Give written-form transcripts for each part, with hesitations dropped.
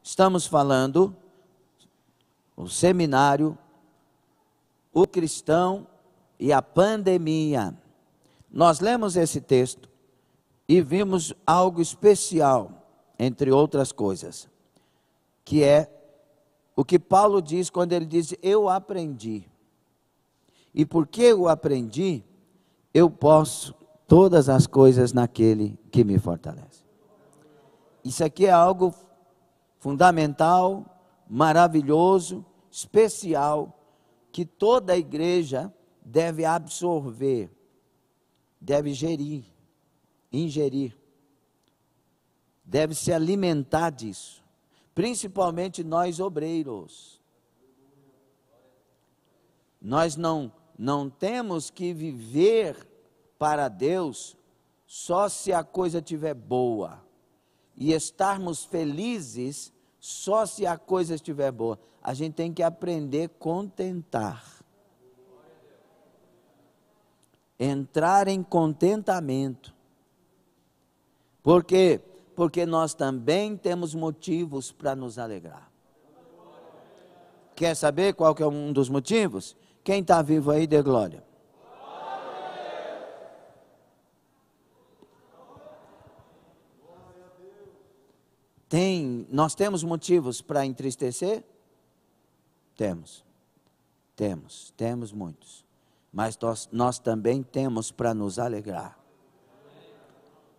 Estamos falando o seminário, o cristão e a pandemia. Nós lemos esse texto e vimos algo especial, entre outras coisas, que é o que Paulo diz quando ele diz: eu aprendi. E porque eu aprendi, eu posso todas as coisas naquele que me fortalece. Isso aqui é algo fundamental, maravilhoso, especial, que toda a igreja deve absorver, deve ingerir, deve se alimentar disso, principalmente nós obreiros. Nós não temos que viver para Deus só se a coisa estiver boa, e estarmos felizes só se a coisa estiver boa. A gente tem que aprender a contentar. Entrar em contentamento. Por quê? Porque nós também temos motivos para nos alegrar. Quer saber qual que é um dos motivos? Quem está vivo aí, dê glória. Nós temos motivos para entristecer? Temos muitos. Mas nós também temos para nos alegrar.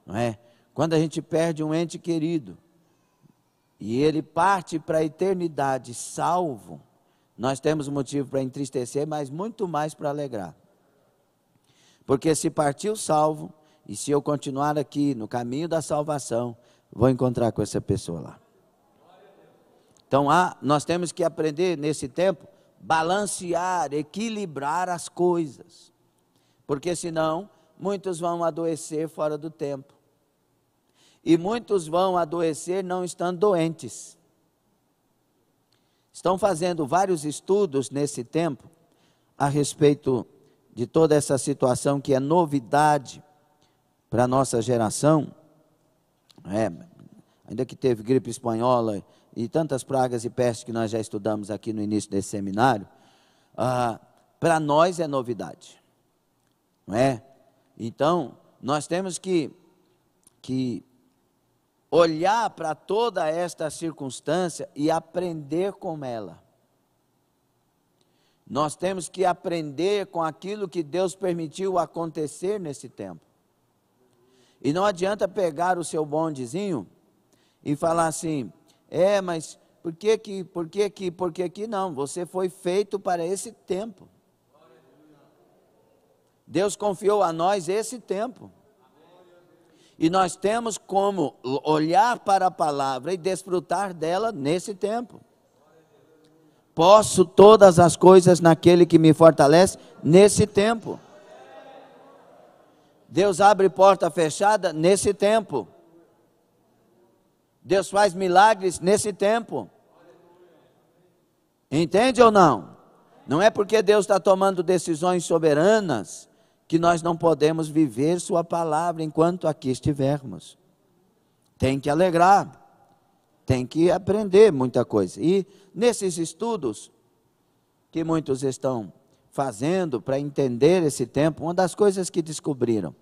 Não é? Quando a gente perde um ente querido, e ele parte para a eternidade salvo, nós temos motivo para entristecer, mas muito mais para alegrar. Porque se partiu salvo, e se eu continuar aqui no caminho da salvação, vou encontrar com essa pessoa lá. Então, nós temos que aprender nesse tempo, balancear, equilibrar as coisas. Porque senão, muitos vão adoecer fora do tempo. E muitos vão adoecer não estando doentes. Estão fazendo vários estudos nesse tempo, a respeito de toda essa situação que é novidade para a nossa geração. Ainda que teve gripe espanhola e tantas pragas e pestes que nós já estudamos aqui no início desse seminário, para nós é novidade, não é? Então, nós temos que olhar para toda esta circunstância e aprender com ela. Nós temos que aprender com aquilo que Deus permitiu acontecer nesse tempo. E não adianta pegar o seu bondezinho e falar assim: mas por que não? Você foi feito para esse tempo. Deus confiou a nós esse tempo. E nós temos como olhar para a palavra e desfrutar dela nesse tempo. Posso todas as coisas naquele que me fortalece nesse tempo. Deus abre porta fechada nesse tempo. Deus faz milagres nesse tempo. Entende ou não? Não é porque Deus está tomando decisões soberanas que nós não podemos viver sua palavra enquanto aqui estivermos. Tem que alegrar. Tem que aprender muita coisa. E nesses estudos que muitos estão fazendo para entender esse tempo, uma das coisas que descobriram,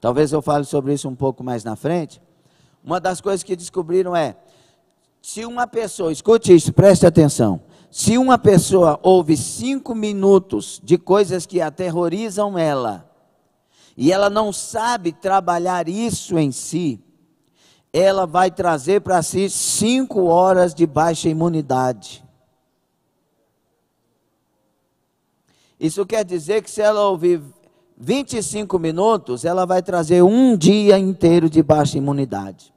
talvez eu fale sobre isso um pouco mais na frente, uma das coisas que descobriram é, se uma pessoa, escute isso, preste atenção, se uma pessoa ouve 5 minutos de coisas que aterrorizam ela, e ela não sabe trabalhar isso em si, ela vai trazer para si 5 horas de baixa imunidade. Isso quer dizer que se ela ouvir 25 minutos, ela vai trazer um dia inteiro de baixa imunidade.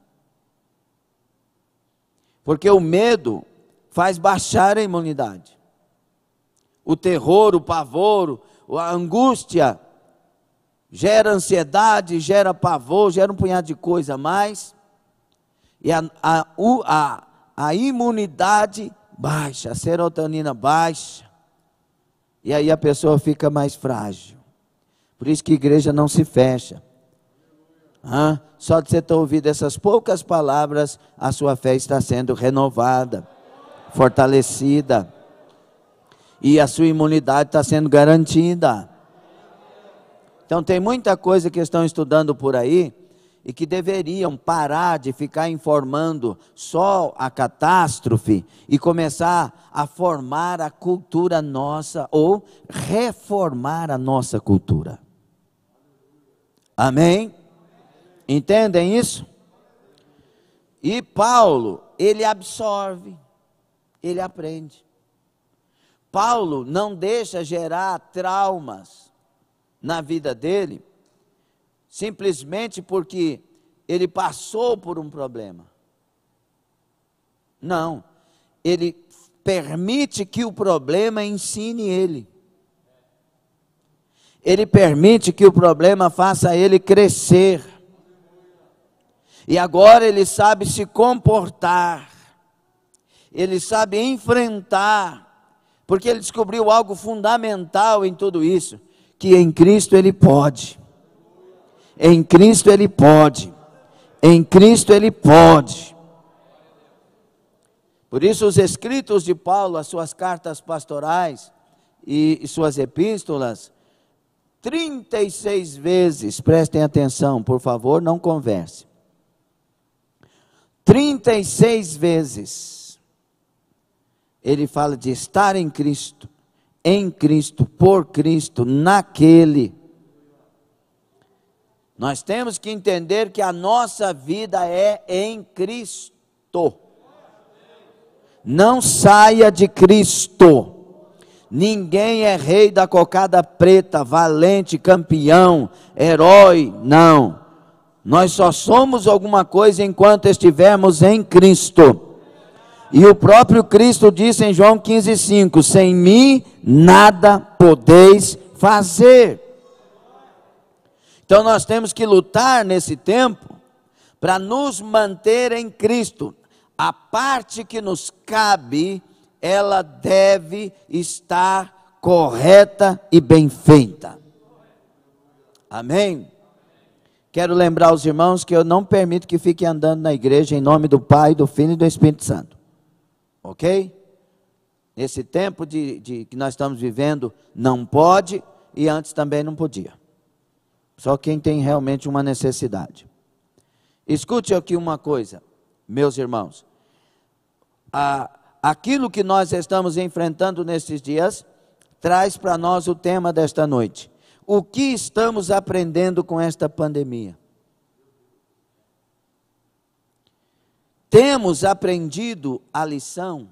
Porque o medo faz baixar a imunidade. O terror, o pavor, a angústia, gera ansiedade, gera pavor, gera um punhado de coisa a mais. E a imunidade baixa, a serotonina baixa. E aí a pessoa fica mais frágil. Por isso que a igreja não se fecha. Só de você ter ouvido essas poucas palavras, a sua fé está sendo renovada, fortalecida, e a sua imunidade está sendo garantida. Então tem muita coisa que estão estudando por aí, e que deveriam parar de ficar informando só a catástrofe, e começar a formar a cultura nossa, ou reformar a nossa cultura. Amém? Entendem isso? E Paulo, ele absorve, ele aprende. Paulo não deixa gerar traumas na vida dele, simplesmente porque ele passou por um problema. Não, ele permite que o problema ensine ele. Ele permite que o problema faça ele crescer. E agora ele sabe se comportar, ele sabe enfrentar, porque ele descobriu algo fundamental em tudo isso, que em Cristo ele pode. Em Cristo ele pode. Em Cristo ele pode. Por isso os escritos de Paulo, as suas cartas pastorais e suas epístolas, 36 vezes, prestem atenção, por favor, não converse. 36 vezes, ele fala de estar em Cristo, por Cristo, naquele. Nós temos que entender que a nossa vida é em Cristo. Não saia de Cristo. Ninguém é rei da cocada preta, valente, campeão, herói, não. Nós só somos alguma coisa enquanto estivermos em Cristo. E o próprio Cristo disse em João 15,5: sem mim nada podeis fazer. Então nós temos que lutar nesse tempo para nos manter em Cristo. A parte que nos cabe, ela deve estar correta e bem feita. Amém? Quero lembrar aos irmãos que eu não permito que fiquem andando na igreja em nome do Pai, do Filho e do Espírito Santo. Ok? Nesse tempo que nós estamos vivendo, não pode, e antes também não podia. Só quem tem realmente uma necessidade. Escute aqui uma coisa, meus irmãos. Aquilo que nós estamos enfrentando nesses dias, traz para nós o tema desta noite. O que estamos aprendendo com esta pandemia? Temos aprendido a lição?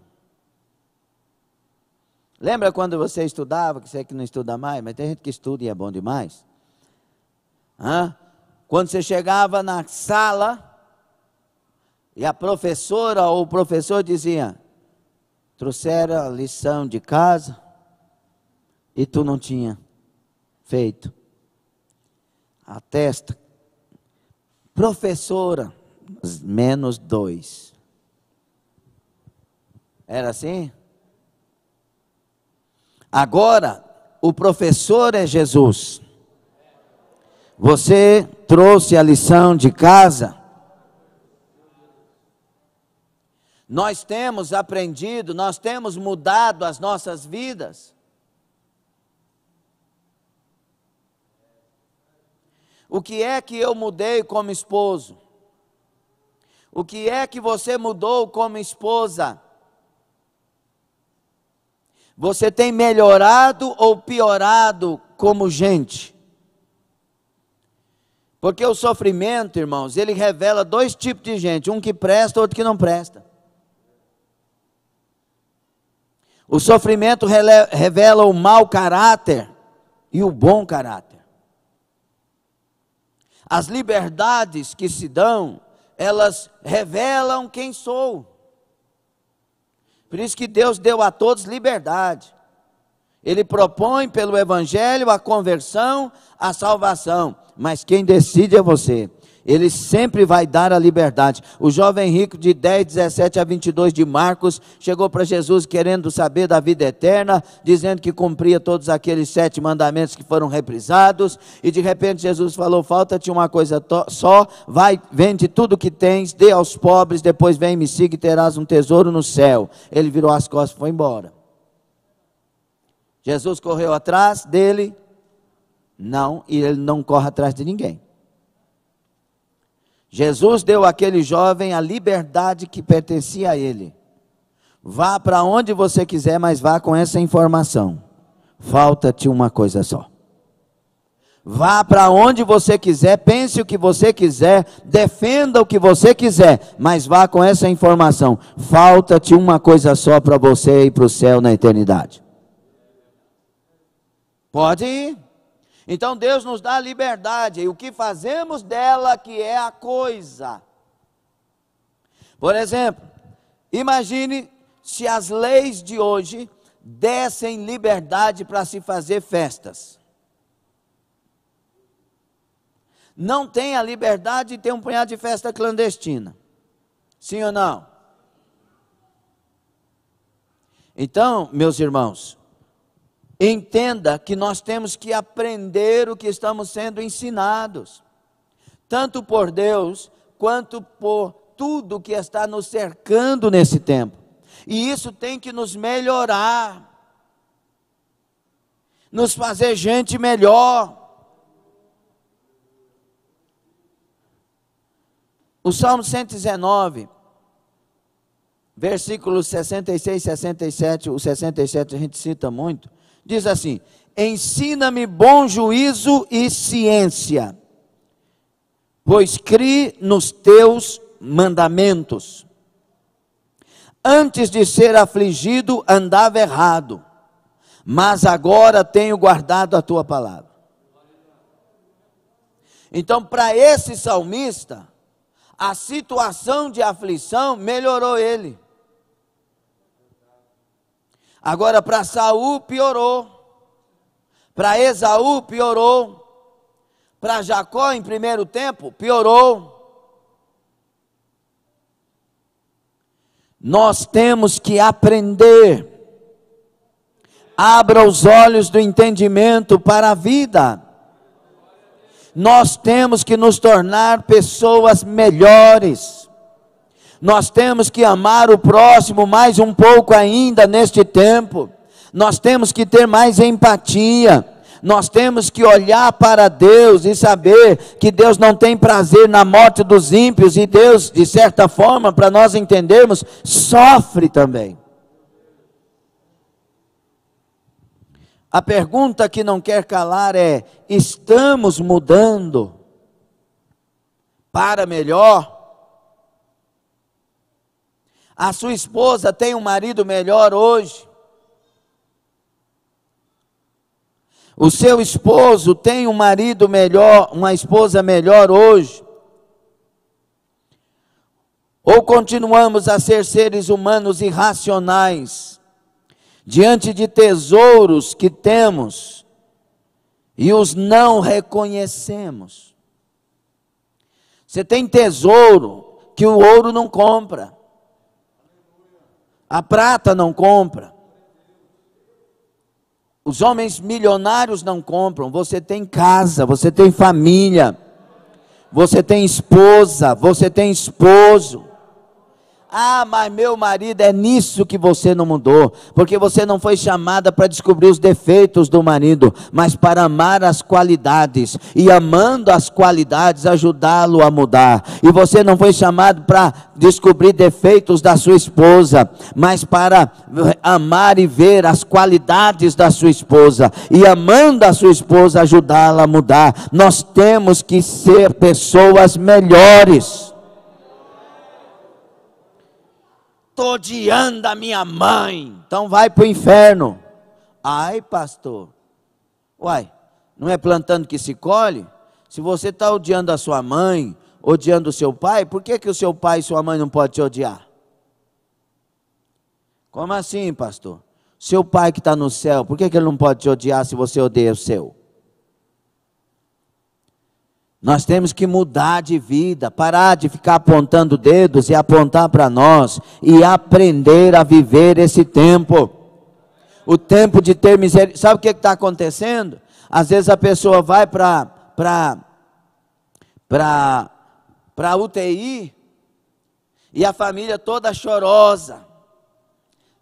Lembra quando você estudava, que você que não estuda mais, mas tem gente que estuda e é bom demais? Quando você chegava na sala, e a professora ou o professor dizia, trouxeram a lição de casa, e tu não tinha feito. A testa, professora, -2. Era assim? Agora, o professor é Jesus. Você trouxe a lição de casa? Nós temos aprendido, nós temos mudado as nossas vidas. O que é que eu mudei como esposo? O que é que você mudou como esposa? Você tem melhorado ou piorado como gente? Porque o sofrimento, irmãos, ele revela dois tipos de gente, um que presta, outro que não presta. O sofrimento revela o mau caráter e o bom caráter. As liberdades que se dão, elas revelam quem sou. Por isso que Deus deu a todos liberdade. Ele propõe pelo Evangelho a conversão, a salvação. Mas quem decide é você. Ele sempre vai dar a liberdade. O jovem rico de 10, 17 a 22 de Marcos, chegou para Jesus querendo saber da vida eterna, dizendo que cumpria todos aqueles 7 mandamentos que foram reprisados, e de repente Jesus falou, falta-te uma coisa só, vai, vende tudo que tens, dê aos pobres, depois vem e me siga e terás um tesouro no céu. Ele virou as costas e foi embora. Jesus correu atrás dele? Não, e ele não corre atrás de ninguém. Jesus deu àquele jovem a liberdade que pertencia a ele. Vá para onde você quiser, mas vá com essa informação. Falta-te uma coisa só. Vá para onde você quiser, pense o que você quiser, defenda o que você quiser, mas vá com essa informação. Falta-te uma coisa só para você ir para o céu na eternidade. Pode ir. Então Deus nos dá a liberdade, e o que fazemos dela que é a coisa. Por exemplo, imagine se as leis de hoje dessem liberdade para se fazer festas. Não tem a liberdade de ter um punhado de festa clandestina. Sim ou não? Então, meus irmãos, entenda que nós temos que aprender o que estamos sendo ensinados, tanto por Deus, quanto por tudo que está nos cercando nesse tempo. E isso tem que nos melhorar, nos fazer gente melhor. O Salmo 119, versículos 66 e 67, o 67 a gente cita muito, diz assim, ensina-me bom juízo e ciência, pois criei nos teus mandamentos. Antes de ser afligido, andava errado, mas agora tenho guardado a tua palavra. Então, para esse salmista, a situação de aflição melhorou ele. Agora para Saul piorou, para Esaú piorou, para Jacó em primeiro tempo piorou. Nós temos que aprender. Abra os olhos do entendimento para a vida. Nós temos que nos tornar pessoas melhores. Nós temos que amar o próximo mais um pouco ainda neste tempo. Nós temos que ter mais empatia. Nós temos que olhar para Deus e saber que Deus não tem prazer na morte dos ímpios. E Deus, de certa forma, para nós entendermos, sofre também. A pergunta que não quer calar é, estamos mudando para melhor? A sua esposa tem um marido melhor hoje? O seu esposo tem um marido melhor, uma esposa melhor hoje? Ou continuamos a ser seres humanos irracionais, diante de tesouros que temos, e os não reconhecemos? Você tem tesouro que o ouro não compra. A prata não compra. Os homens milionários não compram. Você tem casa, você tem família, você tem esposa, você tem esposo. Ah, mas meu marido, é nisso que você não mudou, porque você não foi chamada para descobrir os defeitos do marido, mas para amar as qualidades, e amando as qualidades, ajudá-lo a mudar. E você não foi chamado para descobrir defeitos da sua esposa, mas para amar e ver as qualidades da sua esposa, e amando a sua esposa, ajudá-la a mudar. Nós temos que ser pessoas melhores. Estou odiando a minha mãe, então vai para o inferno. Ai, pastor, uai, não é plantando que se colhe? Se você está odiando a sua mãe, odiando o seu pai, por que o seu pai e sua mãe não podem te odiar? Como assim, pastor? Seu pai que está no céu, por que ele não pode te odiar se você odeia o seu? Nós temos que mudar de vida, parar de ficar apontando dedos e apontar para nós e aprender a viver esse tempo. O tempo de ter misericórdia. Sabe o que está acontecendo? Às vezes a pessoa vai para UTI e a família toda chorosa,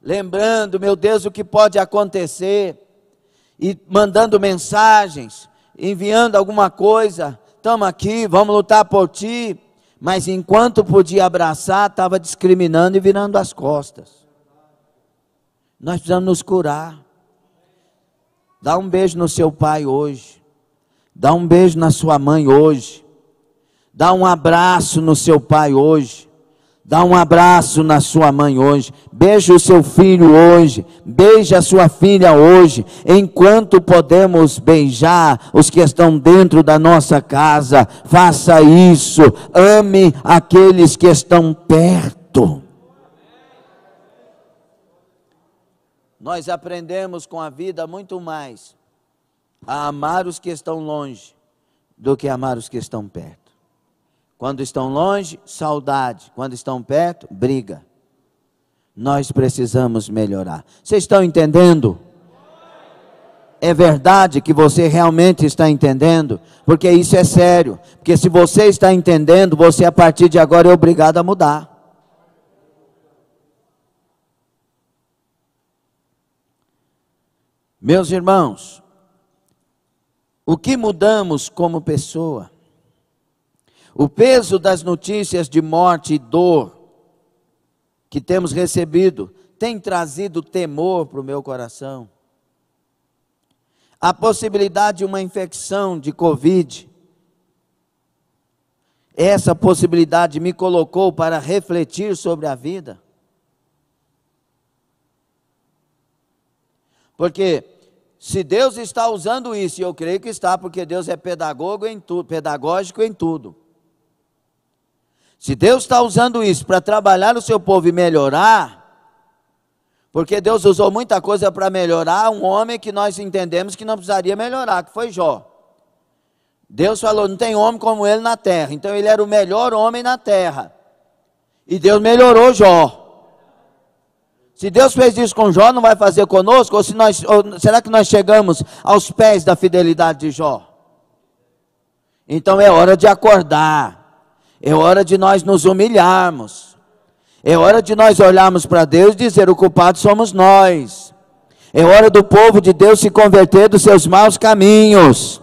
lembrando, meu Deus, o que pode acontecer, e mandando mensagens, enviando alguma coisa. Estamos aqui, vamos lutar por ti. Mas enquanto podia abraçar, estava discriminando e virando as costas. Nós precisamos nos curar. Dá um beijo no seu pai hoje. Dá um beijo na sua mãe hoje. Dá um abraço no seu pai hoje. Dá um abraço na sua mãe hoje. Beija o seu filho hoje. Beija a sua filha hoje. Enquanto podemos beijar os que estão dentro da nossa casa, faça isso. Ame aqueles que estão perto. Nós aprendemos com a vida muito mais a amar os que estão longe do que amar os que estão perto. Quando estão longe, saudade. Quando estão perto, briga. Nós precisamos melhorar. Vocês estão entendendo? É verdade que você realmente está entendendo? Porque isso é sério. Porque se você está entendendo, você a partir de agora é obrigado a mudar. Meus irmãos, o que mudamos como pessoa? O peso das notícias de morte e dor que temos recebido tem trazido temor para o meu coração. A possibilidade de uma infecção de Covid, essa possibilidade me colocou para refletir sobre a vida. Porque se Deus está usando isso, e eu creio que está, porque Deus é pedagógico em tudo. Se Deus está usando isso para trabalhar o seu povo e melhorar, porque Deus usou muita coisa para melhorar um homem que nós entendemos que não precisaria melhorar, que foi Jó. Deus falou, não tem homem como ele na terra, então ele era o melhor homem na terra. E Deus melhorou Jó. Se Deus fez isso com Jó, não vai fazer conosco? Ou será que nós chegamos aos pés da fidelidade de Jó? Então é hora de acordar. É hora de nós nos humilharmos. É hora de nós olharmos para Deus e dizer, o culpado somos nós. É hora do povo de Deus se converter dos seus maus caminhos.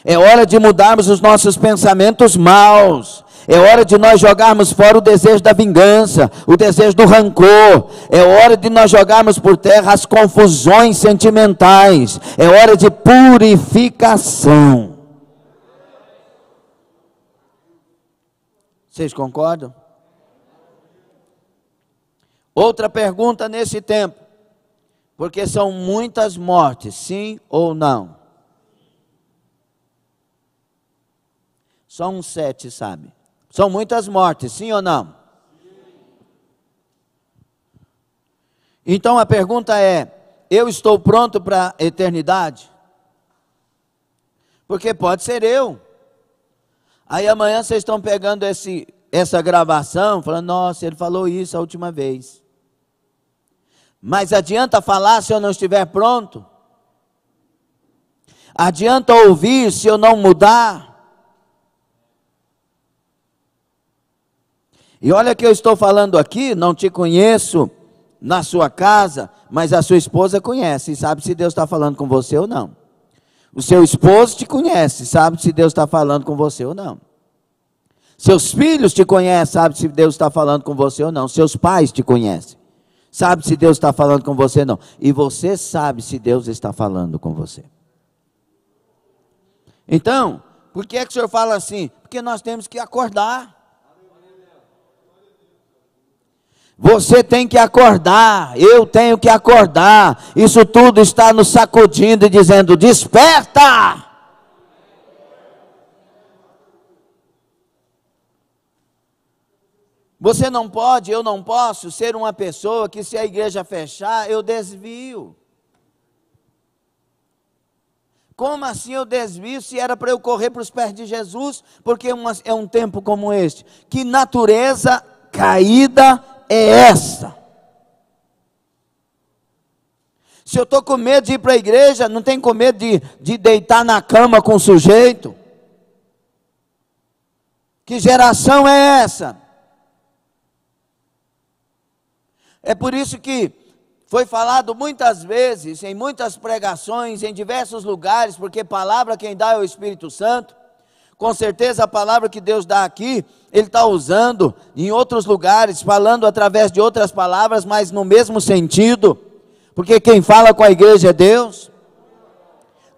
É hora de mudarmos os nossos pensamentos maus. É hora de nós jogarmos fora o desejo da vingança, o desejo do rancor. É hora de nós jogarmos por terra as confusões sentimentais. É hora de purificação. Vocês concordam? Outra pergunta nesse tempo, porque são muitas mortes, sim ou não? Só uns 7 sabe. São muitas mortes, sim ou não? Então a pergunta é, eu estou pronto para a eternidade? Porque pode ser eu. Aí amanhã vocês estão pegando essa gravação, falando, nossa, ele falou isso a última vez. Mas adianta falar se eu não estiver pronto? Adianta ouvir se eu não mudar? E olha que eu estou falando aqui, não te conheço na sua casa, mas a sua esposa conhece e sabe se Deus está falando com você ou não. O seu esposo te conhece, sabe se Deus está falando com você ou não. Seus filhos te conhecem, sabe se Deus está falando com você ou não. Seus pais te conhecem, sabe se Deus está falando com você ou não. E você sabe se Deus está falando com você. Então, por que é que o senhor fala assim? Porque nós temos que acordar. Você tem que acordar, eu tenho que acordar. Isso tudo está nos sacudindo e dizendo, desperta! Você não pode, eu não posso ser uma pessoa que se a igreja fechar, eu desvio. Como assim eu desvio se era para eu correr para os pés de Jesus? Porque é um tempo como este. Que natureza caída é essa? Se eu estou com medo de ir para a igreja, não tem com medo de deitar na cama com o sujeito? Que geração é essa? É por isso que foi falado muitas vezes, em muitas pregações, em diversos lugares, porque palavra quem dá é o Espírito Santo. Com certeza a palavra que Deus dá aqui, Ele está usando em outros lugares, falando através de outras palavras, mas no mesmo sentido. Porque quem fala com a igreja é Deus.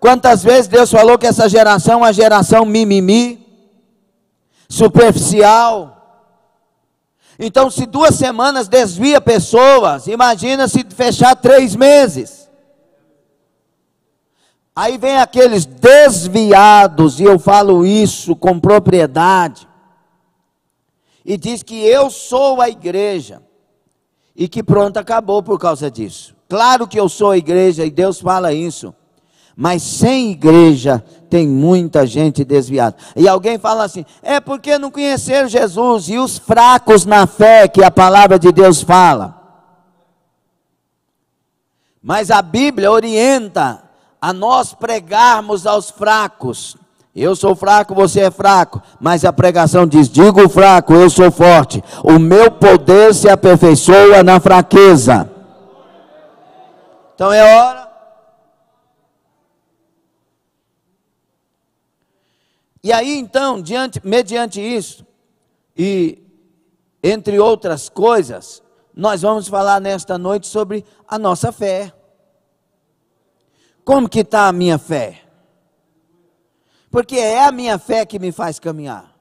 Quantas vezes Deus falou que essa geração é uma geração mimimi, superficial. Então, se 2 semanas desvia pessoas, imagina se fechar 3 meses. Aí vem aqueles desviados, e eu falo isso com propriedade, e diz que eu sou a igreja, e que pronto, acabou por causa disso. Claro que eu sou a igreja, e Deus fala isso, mas sem igreja tem muita gente desviada. E alguém fala assim, é porque não conheceram Jesus, e os fracos na fé, que a palavra de Deus fala. Mas a Bíblia orienta a nós pregarmos aos fracos. Eu sou fraco, você é fraco, mas a pregação diz, digo fraco, eu sou forte, o meu poder se aperfeiçoa na fraqueza. Então é hora. E aí então, mediante isso, e entre outras coisas, nós vamos falar nesta noite sobre a nossa fé. Como que está a minha fé? Porque é a minha fé que me faz caminhar.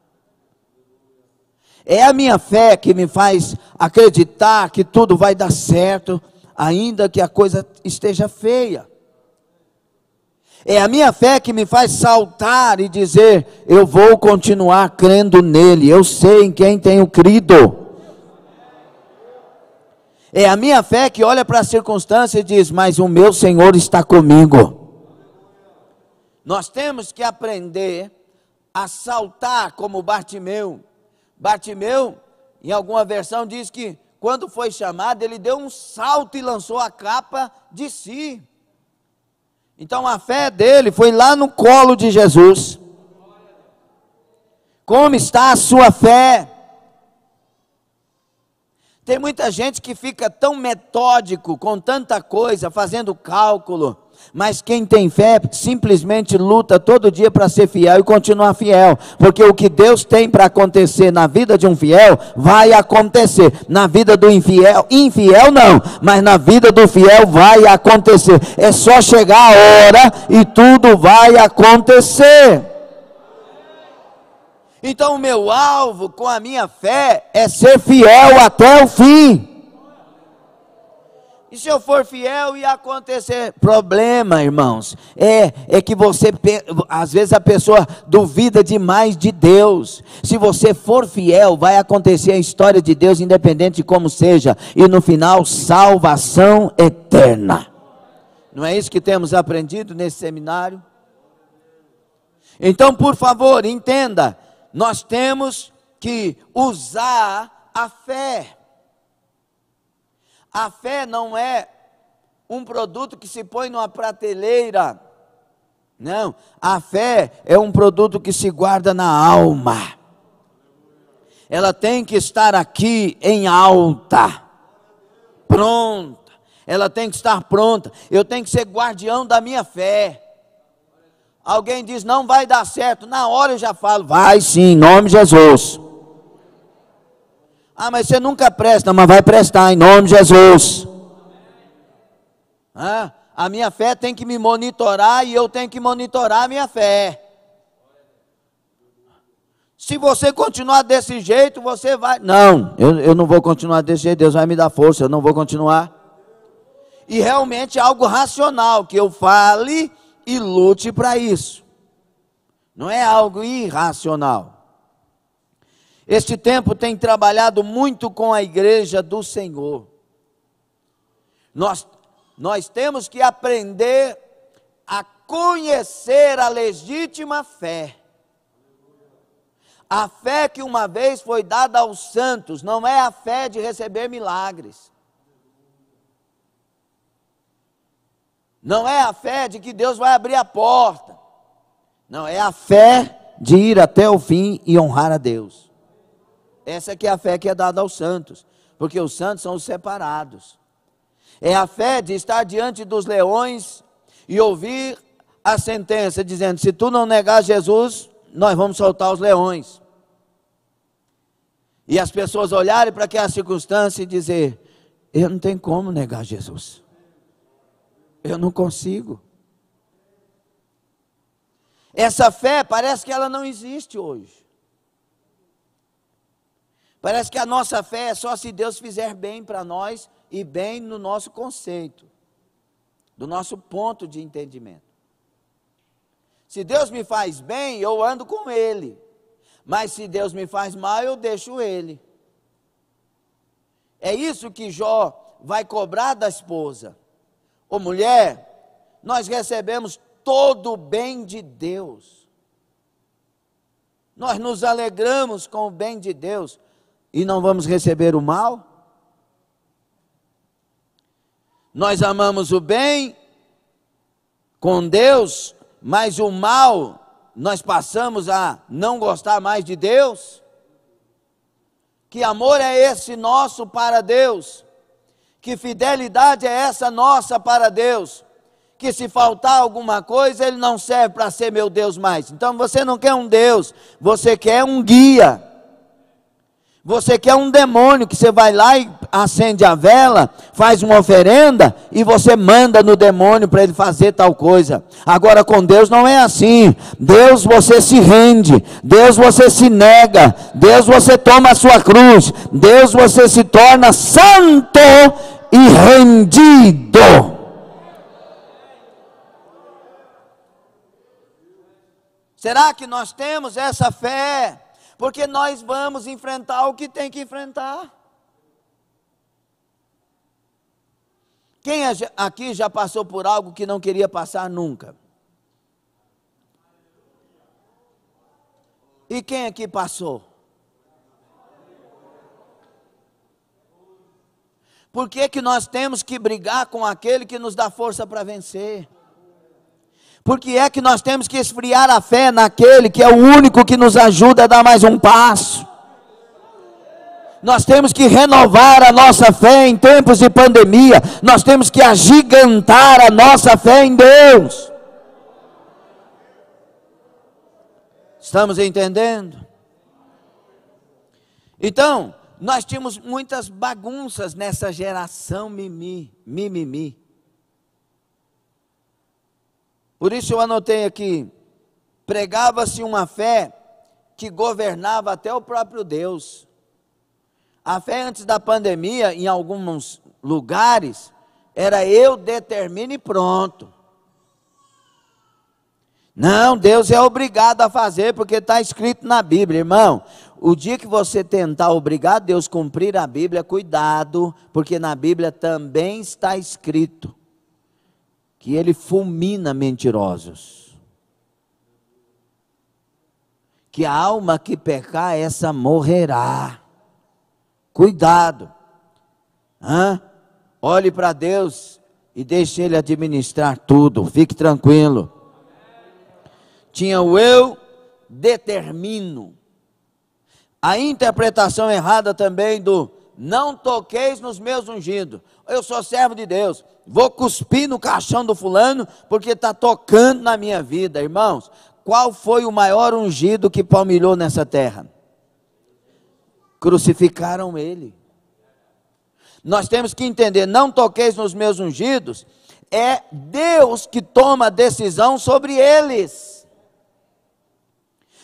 É a minha fé que me faz acreditar que tudo vai dar certo, ainda que a coisa esteja feia. É a minha fé que me faz saltar e dizer, eu vou continuar crendo nele, eu sei em quem tenho crido. É a minha fé que olha para a circunstância e diz, mas o meu Senhor está comigo. Nós temos que aprender a saltar como Bartimeu. Bartimeu, em alguma versão, diz que quando foi chamado, ele deu um salto e lançou a capa de si. Então a fé dele foi lá no colo de Jesus. Como está a sua fé? Tem muita gente que fica tão metódico, com tanta coisa, fazendo cálculo, mas quem tem fé simplesmente luta todo dia para ser fiel e continuar fiel, porque o que Deus tem para acontecer na vida de um fiel, vai acontecer. Na vida do infiel não, mas na vida do fiel vai acontecer. É só chegar a hora e tudo vai acontecer. Então o meu alvo com a minha fé é ser fiel até o fim. E se eu for fiel e acontecer problema, irmãos, é que você, às vezes a pessoa duvida demais de Deus. Se você for fiel, vai acontecer a história de Deus, independente de como seja, e no final, salvação eterna. Não é isso que temos aprendido nesse seminário? Então, por favor, entenda, nós temos que usar a fé. A fé não é um produto que se põe numa prateleira. Não, a fé é um produto que se guarda na alma. Ela tem que estar aqui em alta, pronta. Ela tem que estar pronta. Eu tenho que ser guardião da minha fé. Alguém diz, não vai dar certo. Na hora eu já falo, vai sim, em nome de Jesus. Ah, mas você nunca presta, mas vai prestar em nome de Jesus. A minha fé tem que me monitorar e eu tenho que monitorar a minha fé. Se você continuar desse jeito, você vai... Não, eu não vou continuar desse jeito, Deus vai me dar força, eu não vou continuar. E realmente é algo racional, que eu fale e lute para isso. Não é algo irracional. Este tempo tem trabalhado muito com a igreja do Senhor. Nós temos que aprender a conhecer a legítima fé. A fé que uma vez foi dada aos santos, não é a fé de receber milagres. Não é a fé de que Deus vai abrir a porta. Não, é a fé de ir até o fim e honrar a Deus. Essa que é a fé que é dada aos santos, porque os santos são os separados. É a fé de estar diante dos leões e ouvir a sentença dizendo: se tu não negar Jesus, nós vamos soltar os leões. E as pessoas olharem para aquela circunstância e dizer: eu não tenho como negar Jesus. Eu não consigo. Essa fé parece que ela não existe hoje. Parece que a nossa fé é só se Deus fizer bem para nós e bem no nosso conceito, do nosso ponto de entendimento. Se Deus me faz bem, eu ando com Ele. Mas se Deus me faz mal, eu deixo Ele. É isso que Jó vai cobrar da esposa. Ô mulher, nós recebemos todo o bem de Deus. Nós nos alegramos com o bem de Deus e não vamos receber o mal? Nós amamos o bem com Deus, mas o mal nós passamos a não gostar mais de Deus? Que amor é esse nosso para Deus? Que fidelidade é essa nossa para Deus? Que se faltar alguma coisa, Ele não serve para ser meu Deus mais. Então você não quer um Deus, você quer um guia. Você quer um demônio que você vai lá e acende a vela, faz uma oferenda e você manda no demônio para ele fazer tal coisa. Agora com Deus não é assim. Deus você se rende, Deus você se nega, Deus você toma a sua cruz, Deus você se torna santo e rendido. Será que nós temos essa fé? Porque nós vamos enfrentar o que tem que enfrentar. Quem aqui já passou por algo que não queria passar nunca? E quem aqui passou? Por que que nós temos que brigar com aquele que nos dá força para vencer? Por que é que nós temos que esfriar a fé naquele que é o único que nos ajuda a dar mais um passo? Nós temos que renovar a nossa fé em tempos de pandemia. Nós temos que agigantar a nossa fé em Deus. Estamos entendendo? Então, nós tínhamos muitas bagunças nessa geração mimimi. Por isso eu anotei aqui, pregava-se uma fé que governava até o próprio Deus. A fé antes da pandemia, em alguns lugares, era eu determino e pronto. Não, Deus é obrigado a fazer, porque está escrito na Bíblia, irmão. O dia que você tentar obrigar Deus a cumprir a Bíblia, cuidado, porque na Bíblia também está escrito que Ele fulmina mentirosos. Que a alma que pecar, essa morrerá. Cuidado. Olhe para Deus e deixe Ele administrar tudo. Fique tranquilo. Tinha o eu determino. A interpretação errada também do não toqueis nos meus ungidos. Eu sou servo de Deus, vou cuspir no caixão do fulano porque está tocando na minha vida. Irmãos, qual foi o maior ungido que palmilhou nessa terra? Crucificaram ele. Nós temos que entender, não toqueis nos meus ungidos, é Deus que toma a decisão sobre eles.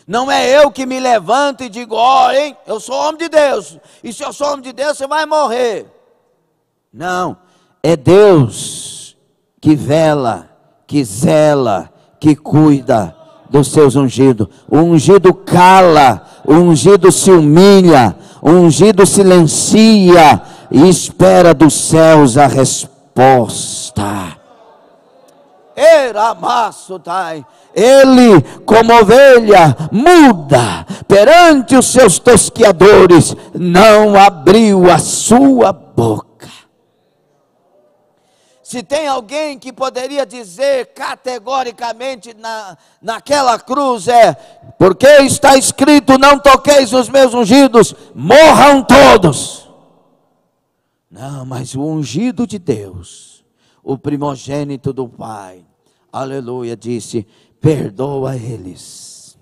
Não é eu que me levanto e digo, hein, eu sou homem de Deus, e se eu sou homem de Deus, você vai morrer. Não, é Deus que vela, que zela, que cuida dos seus ungidos. O ungido cala, o ungido se humilha, o ungido silencia e espera dos céus a resposta. Ele, como ovelha muda perante os seus tosquiadores, não abriu a sua boca. Se tem alguém que poderia dizer categoricamente naquela cruz, porque está escrito: não toqueis os meus ungidos, morram todos. Não, mas o ungido de Deus, o primogênito do Pai, aleluia, disse: perdoa eles.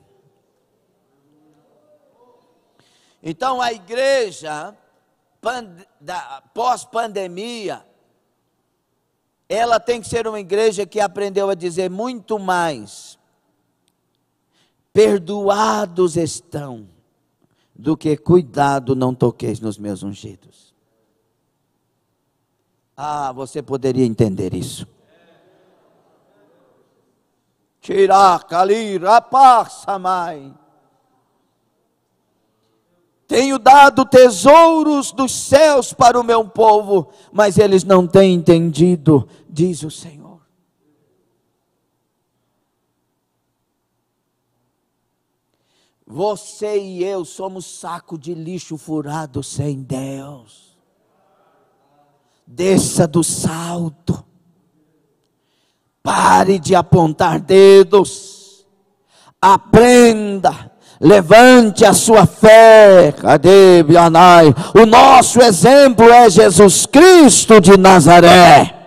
Então a igreja pós-pandemia, ela tem que ser uma igreja que aprendeu a dizer muito mais: perdoados estão, do que cuidado, não toqueis nos meus ungidos. Você poderia entender isso. Tenho dado tesouros dos céus para o meu povo, mas eles não têm entendido, diz o Senhor. Você e eu somos saco de lixo furado sem Deus. Desça do salto. Pare de apontar dedos. Aprenda. Levante a sua fé. Cadê Bianai? O nosso exemplo é Jesus Cristo de Nazaré.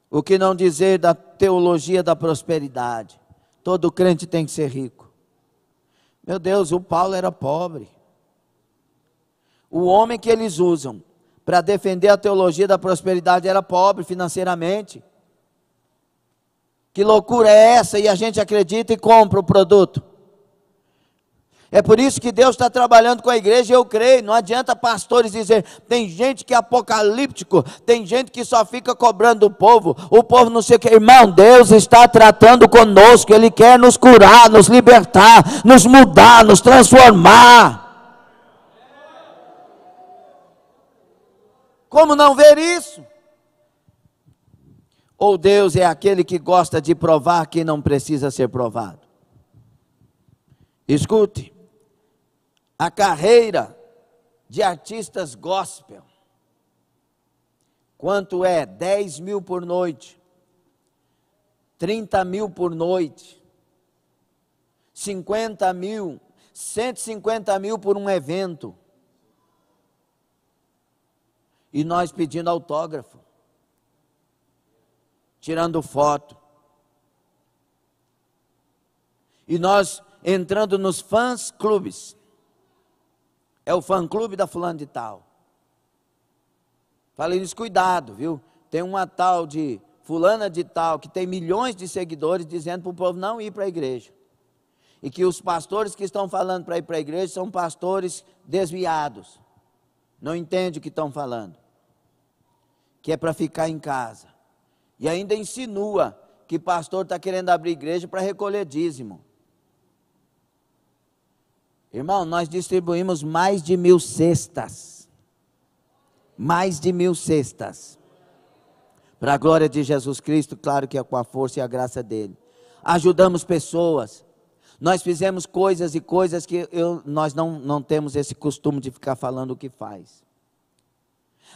O que não dizer da teologia da prosperidade? Todo crente tem que ser rico. Meu Deus, o Paulo era pobre. O homem que eles usam para defender a teologia da prosperidade era pobre financeiramente. Que loucura é essa? E a gente acredita e compra o produto. É por isso que Deus está trabalhando com a igreja, e eu creio. Não adianta pastores dizer: tem gente que é apocalíptico, tem gente que só fica cobrando o povo não sei o que. Irmão, Deus está tratando conosco, Ele quer nos curar, nos libertar, nos mudar, nos transformar. Como não ver isso? Ou Deus é aquele que gosta de provar que não precisa ser provado? Escute, a carreira de artistas gospel, quanto é? 10 mil por noite, 30 mil por noite, 50 mil, 150 mil por um evento. E nós pedindo autógrafo, tirando foto. E nós entrando nos fãs clubes. É o fã clube da fulana de tal. Falei isso, cuidado, viu? Tem uma tal de fulana de tal que tem milhões de seguidores dizendo para o povo não ir para a igreja. E que os pastores que estão falando para ir para a igreja são pastores desviados. Não entendem o que estão falando. Que é para ficar em casa. E ainda insinua que pastor está querendo abrir igreja para recolher dízimo. Irmão, nós distribuímos mais de 1000 cestas. Mais de 1000 cestas. Para a glória de Jesus Cristo, claro que é com a força e a graça dele. Ajudamos pessoas. Nós fizemos coisas e coisas que nós não temos esse costume de ficar falando o que faz.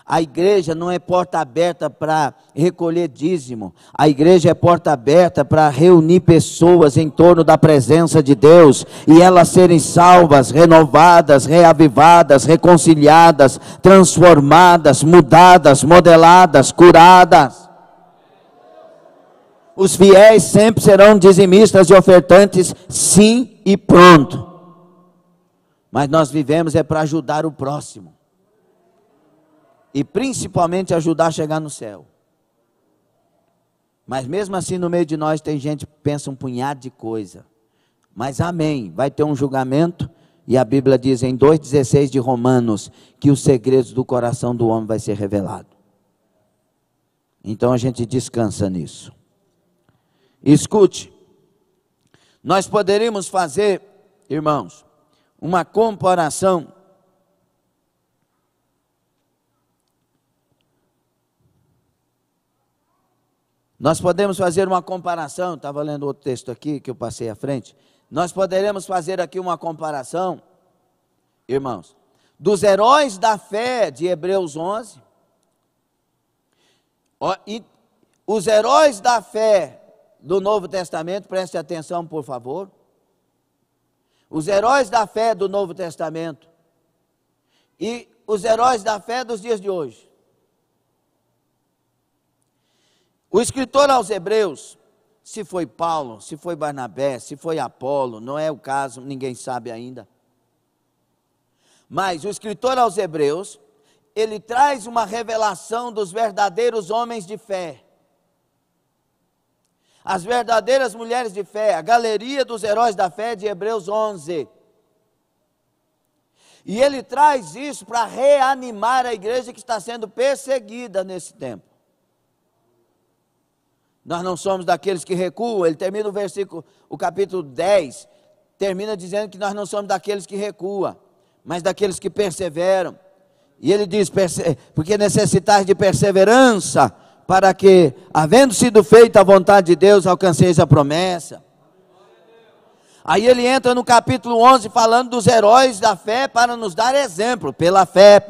A igreja não é porta aberta para recolher dízimo. A igreja é porta aberta para reunir pessoas em torno da presença de Deus e elas serem salvas, renovadas, reavivadas, reconciliadas, transformadas, mudadas, modeladas, curadas. Os fiéis sempre serão dizimistas e ofertantes, sim e pronto. Mas nós vivemos para ajudar o próximo. E principalmente ajudar a chegar no céu. Mas mesmo assim no meio de nós tem gente que pensa um punhado de coisa. Mas amém, vai ter um julgamento. E a Bíblia diz em 2,16 de Romanos, que os segredos do coração do homem vai ser revelado. Então a gente descansa nisso. Escute, nós poderíamos fazer, irmãos, uma comparação Nós podemos fazer uma comparação, estava lendo outro texto aqui que eu passei à frente. Nós poderemos fazer aqui uma comparação, irmãos, dos heróis da fé de Hebreus 11, e os heróis da fé do Novo Testamento, preste atenção por favor, os heróis da fé do Novo Testamento e os heróis da fé dos dias de hoje. O escritor aos Hebreus, se foi Paulo, se foi Barnabé, se foi Apolo, não é o caso, ninguém sabe ainda. Mas o escritor aos Hebreus, ele traz uma revelação dos verdadeiros homens de fé. As verdadeiras mulheres de fé, a galeria dos heróis da fé de Hebreus 11. E ele traz isso para reanimar a igreja que está sendo perseguida nesse tempo. Nós não somos daqueles que recuam. Ele termina o capítulo 10, termina dizendo que nós não somos daqueles que recuam, mas daqueles que perseveram. E ele diz, porque necessitais de perseverança, para que, havendo sido feita a vontade de Deus, alcanceis a promessa. Aí ele entra no capítulo 11, falando dos heróis da fé, para nos dar exemplo, pela fé,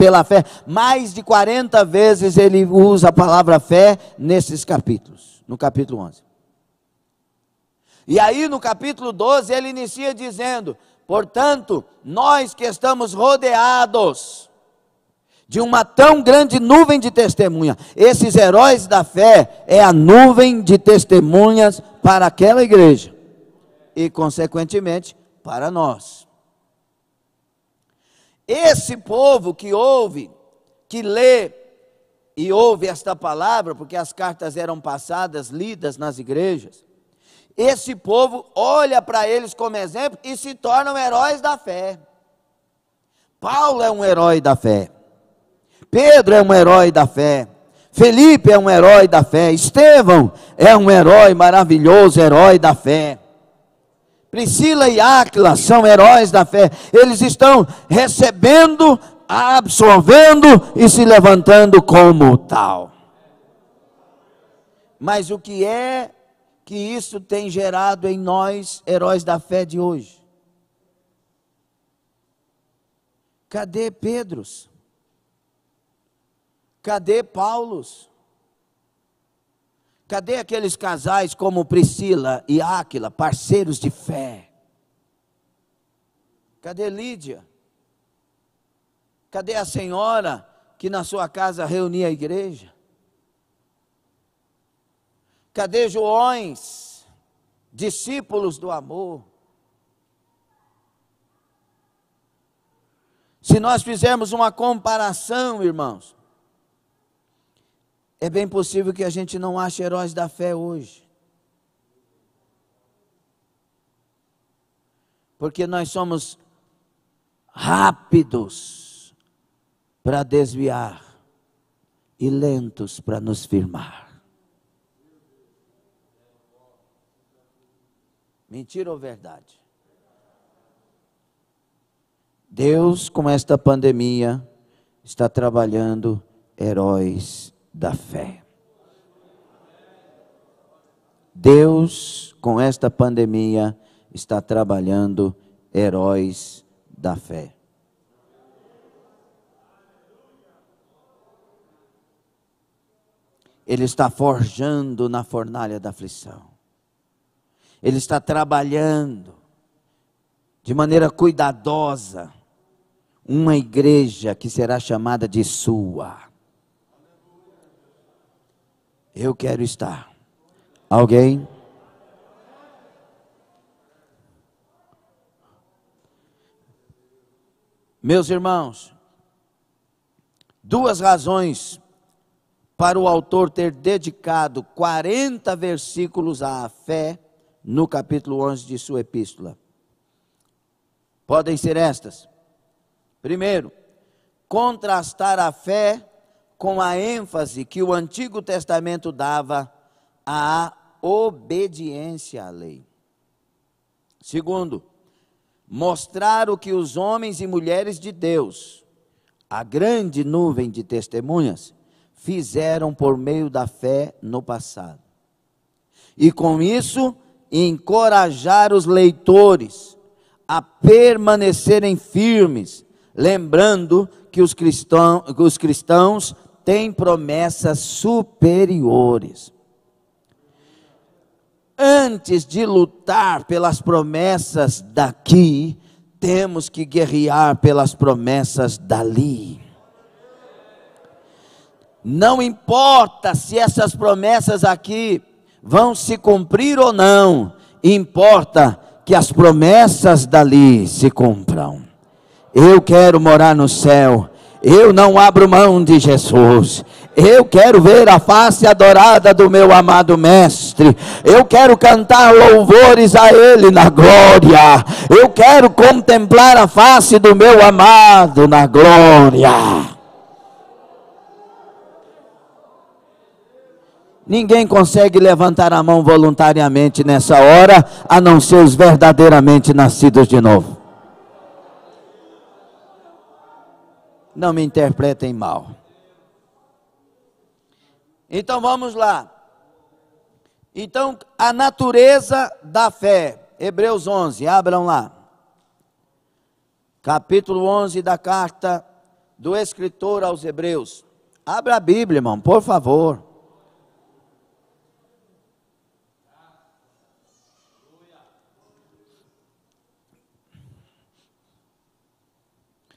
mais de 40 vezes ele usa a palavra fé, nesses capítulos, no capítulo 11. E aí no capítulo 12, ele inicia dizendo, portanto, nós que estamos rodeados de uma tão grande nuvem de testemunha, esses heróis da fé, é a nuvem de testemunhas para aquela igreja, e consequentemente, para nós. Esse povo que ouve, que lê, e ouve esta palavra, porque as cartas eram passadas, lidas nas igrejas, esse povo olha para eles como exemplo, e se tornam heróis da fé. Paulo é um herói da fé, Pedro é um herói da fé, Felipe é um herói da fé, Estevão é um herói maravilhoso, herói da fé, Priscila e Áquila são heróis da fé. Eles estão recebendo, absorvendo e se levantando como tal. Mas o que é que isso tem gerado em nós, heróis da fé de hoje? Cadê Pedros? Cadê Paulos? Cadê aqueles casais como Priscila e Áquila, parceiros de fé? Cadê Lídia? Cadê a senhora que na sua casa reunia a igreja? Cadê Joões, discípulos do amor? Se nós fizermos uma comparação, irmãos, é bem possível que a gente não ache heróis da fé hoje. Porque nós somos rápidos para desviar e lentos para nos firmar. Mentira ou verdade? Deus, com esta pandemia, está trabalhando heróis da fé. Deus, com esta pandemia, está trabalhando heróis da fé. Ele está forjando na fornalha da aflição. Ele está trabalhando de maneira cuidadosa uma igreja que será chamada de sua. Eu quero estar. Alguém? Meus irmãos, duas razões para o autor ter dedicado 40 versículos à fé no capítulo 11 de sua epístola. Podem ser estas. Primeiro, contrastar a fé com a ênfase que o Antigo Testamento dava à obediência à lei. Segundo, mostrar o que os homens e mulheres de Deus, a grande nuvem de testemunhas, fizeram por meio da fé no passado. e com isso encorajar os leitores a permanecerem firmes, lembrando que os cristãos têm promessas superiores. Antes de lutar pelas promessas daqui, temos que guerrear pelas promessas dali. Não importa se essas promessas aqui vão se cumprir ou não, importa que as promessas dali se cumpram. Eu quero morar no céu, eu não abro mão de Jesus. Eu quero ver a face adorada do meu amado Mestre. Eu quero cantar louvores a Ele na glória. Eu quero contemplar a face do meu amado na glória. Ninguém consegue levantar a mão voluntariamente nessa hora, a não ser os verdadeiramente nascidos de novo. Não me interpretem mal. Então vamos lá. Então, a natureza da fé. Hebreus 11, abram lá. Capítulo 11 da carta do escritor aos Hebreus. Abra a Bíblia, irmão, por favor.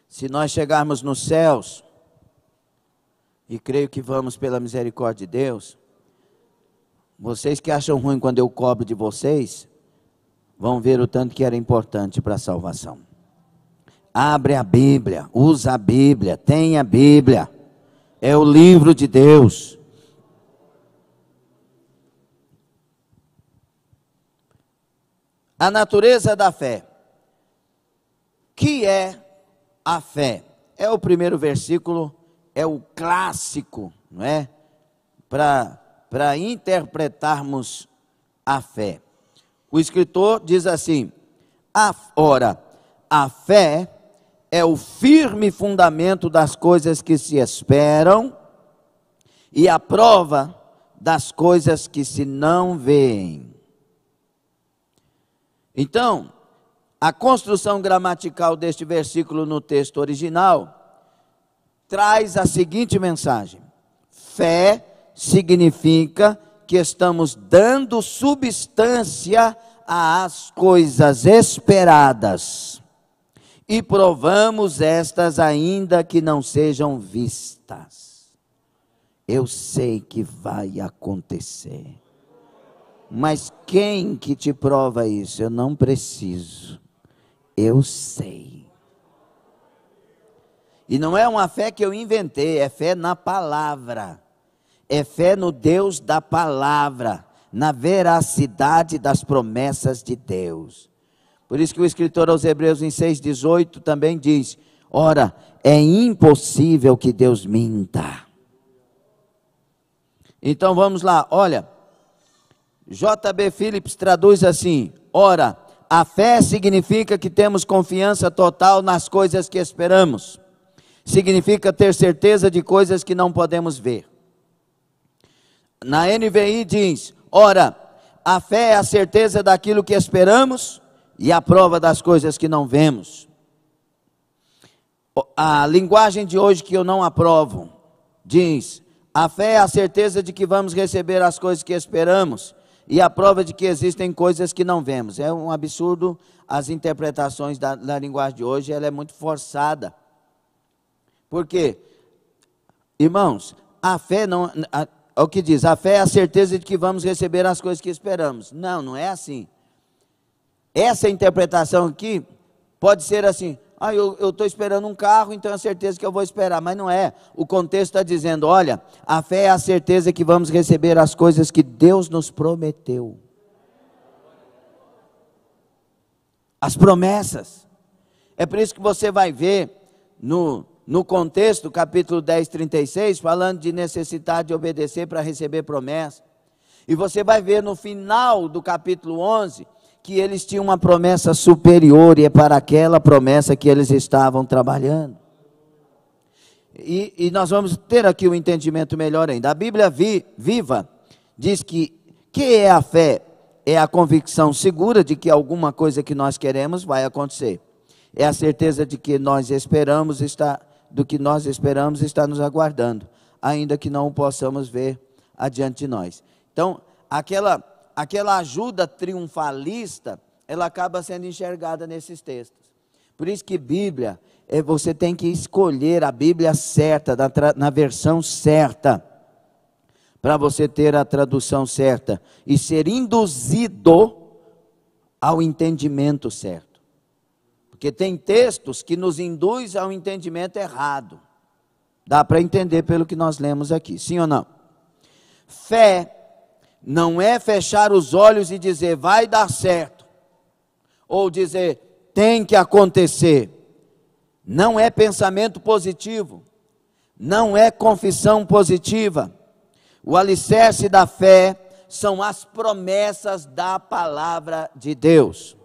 Se nós chegarmos nos céus, e creio que vamos pela misericórdia de Deus, vocês que acham ruim quando eu cobro de vocês, vão ver o tanto que era importante para a salvação. Abre a Bíblia, usa a Bíblia, tenha a Bíblia, é o livro de Deus. A natureza da fé. Que é a fé? É o primeiro versículo, é o clássico, não é? Para interpretarmos a fé. O escritor diz assim: ora, a fé é o firme fundamento das coisas que se esperam e a prova das coisas que se não veem. Então, a construção gramatical deste versículo no texto original traz a seguinte mensagem: fé significa que estamos dando substância às coisas esperadas e provamos estas ainda que não sejam vistas. Eu sei que vai acontecer, mas quem que te prova isso? Eu não preciso, eu sei. E não é uma fé que eu inventei, é fé na palavra. É fé no Deus da palavra, na veracidade das promessas de Deus. Por isso que o escritor aos Hebreus em 6,18 também diz: ora, é impossível que Deus minta. Então vamos lá, olha, J.B. Phillips traduz assim: ora, a fé significa que temos confiança total nas coisas que esperamos. Significa ter certeza de coisas que não podemos ver. Na NVI diz: ora, a fé é a certeza daquilo que esperamos e a prova das coisas que não vemos. A linguagem de hoje que eu não aprovo diz: a fé é a certeza de que vamos receber as coisas que esperamos e a prova de que existem coisas que não vemos. É um absurdo as interpretações da linguagem de hoje, ela é muito forçada. Por quê? Irmãos, a fé não... o que diz? A fé é a certeza de que vamos receber as coisas que esperamos. Não, não é assim. Essa interpretação aqui pode ser assim: eu estou esperando um carro, então é a certeza que eu vou esperar. Mas não é. O contexto está dizendo: olha, a fé é a certeza que vamos receber as coisas que Deus nos prometeu. As promessas. É por isso que você vai ver no contexto, capítulo 10, 36, falando de necessidade de obedecer para receber promessa. E você vai ver no final do capítulo 11, que eles tinham uma promessa superior, e é para aquela promessa que eles estavam trabalhando. E nós vamos ter aqui um entendimento melhor ainda. A Bíblia Viva diz que Que é a fé? É a convicção segura de que alguma coisa que nós queremos vai acontecer. É a certeza de que do que nós esperamos está nos aguardando, ainda que não o possamos ver adiante de nós. Então, aquela ajuda triunfalista, ela acaba sendo enxergada nesses textos. Por isso que Bíblia, você tem que escolher a Bíblia certa, na versão certa, para você ter a tradução certa e ser induzido ao entendimento certo. Porque tem textos que nos induzem ao entendimento errado. Dá para entender pelo que nós lemos aqui, sim ou não? Fé não é fechar os olhos e dizer vai dar certo, ou dizer tem que acontecer. Não é pensamento positivo, não é confissão positiva. O alicerce da fé são as promessas da palavra de Deus.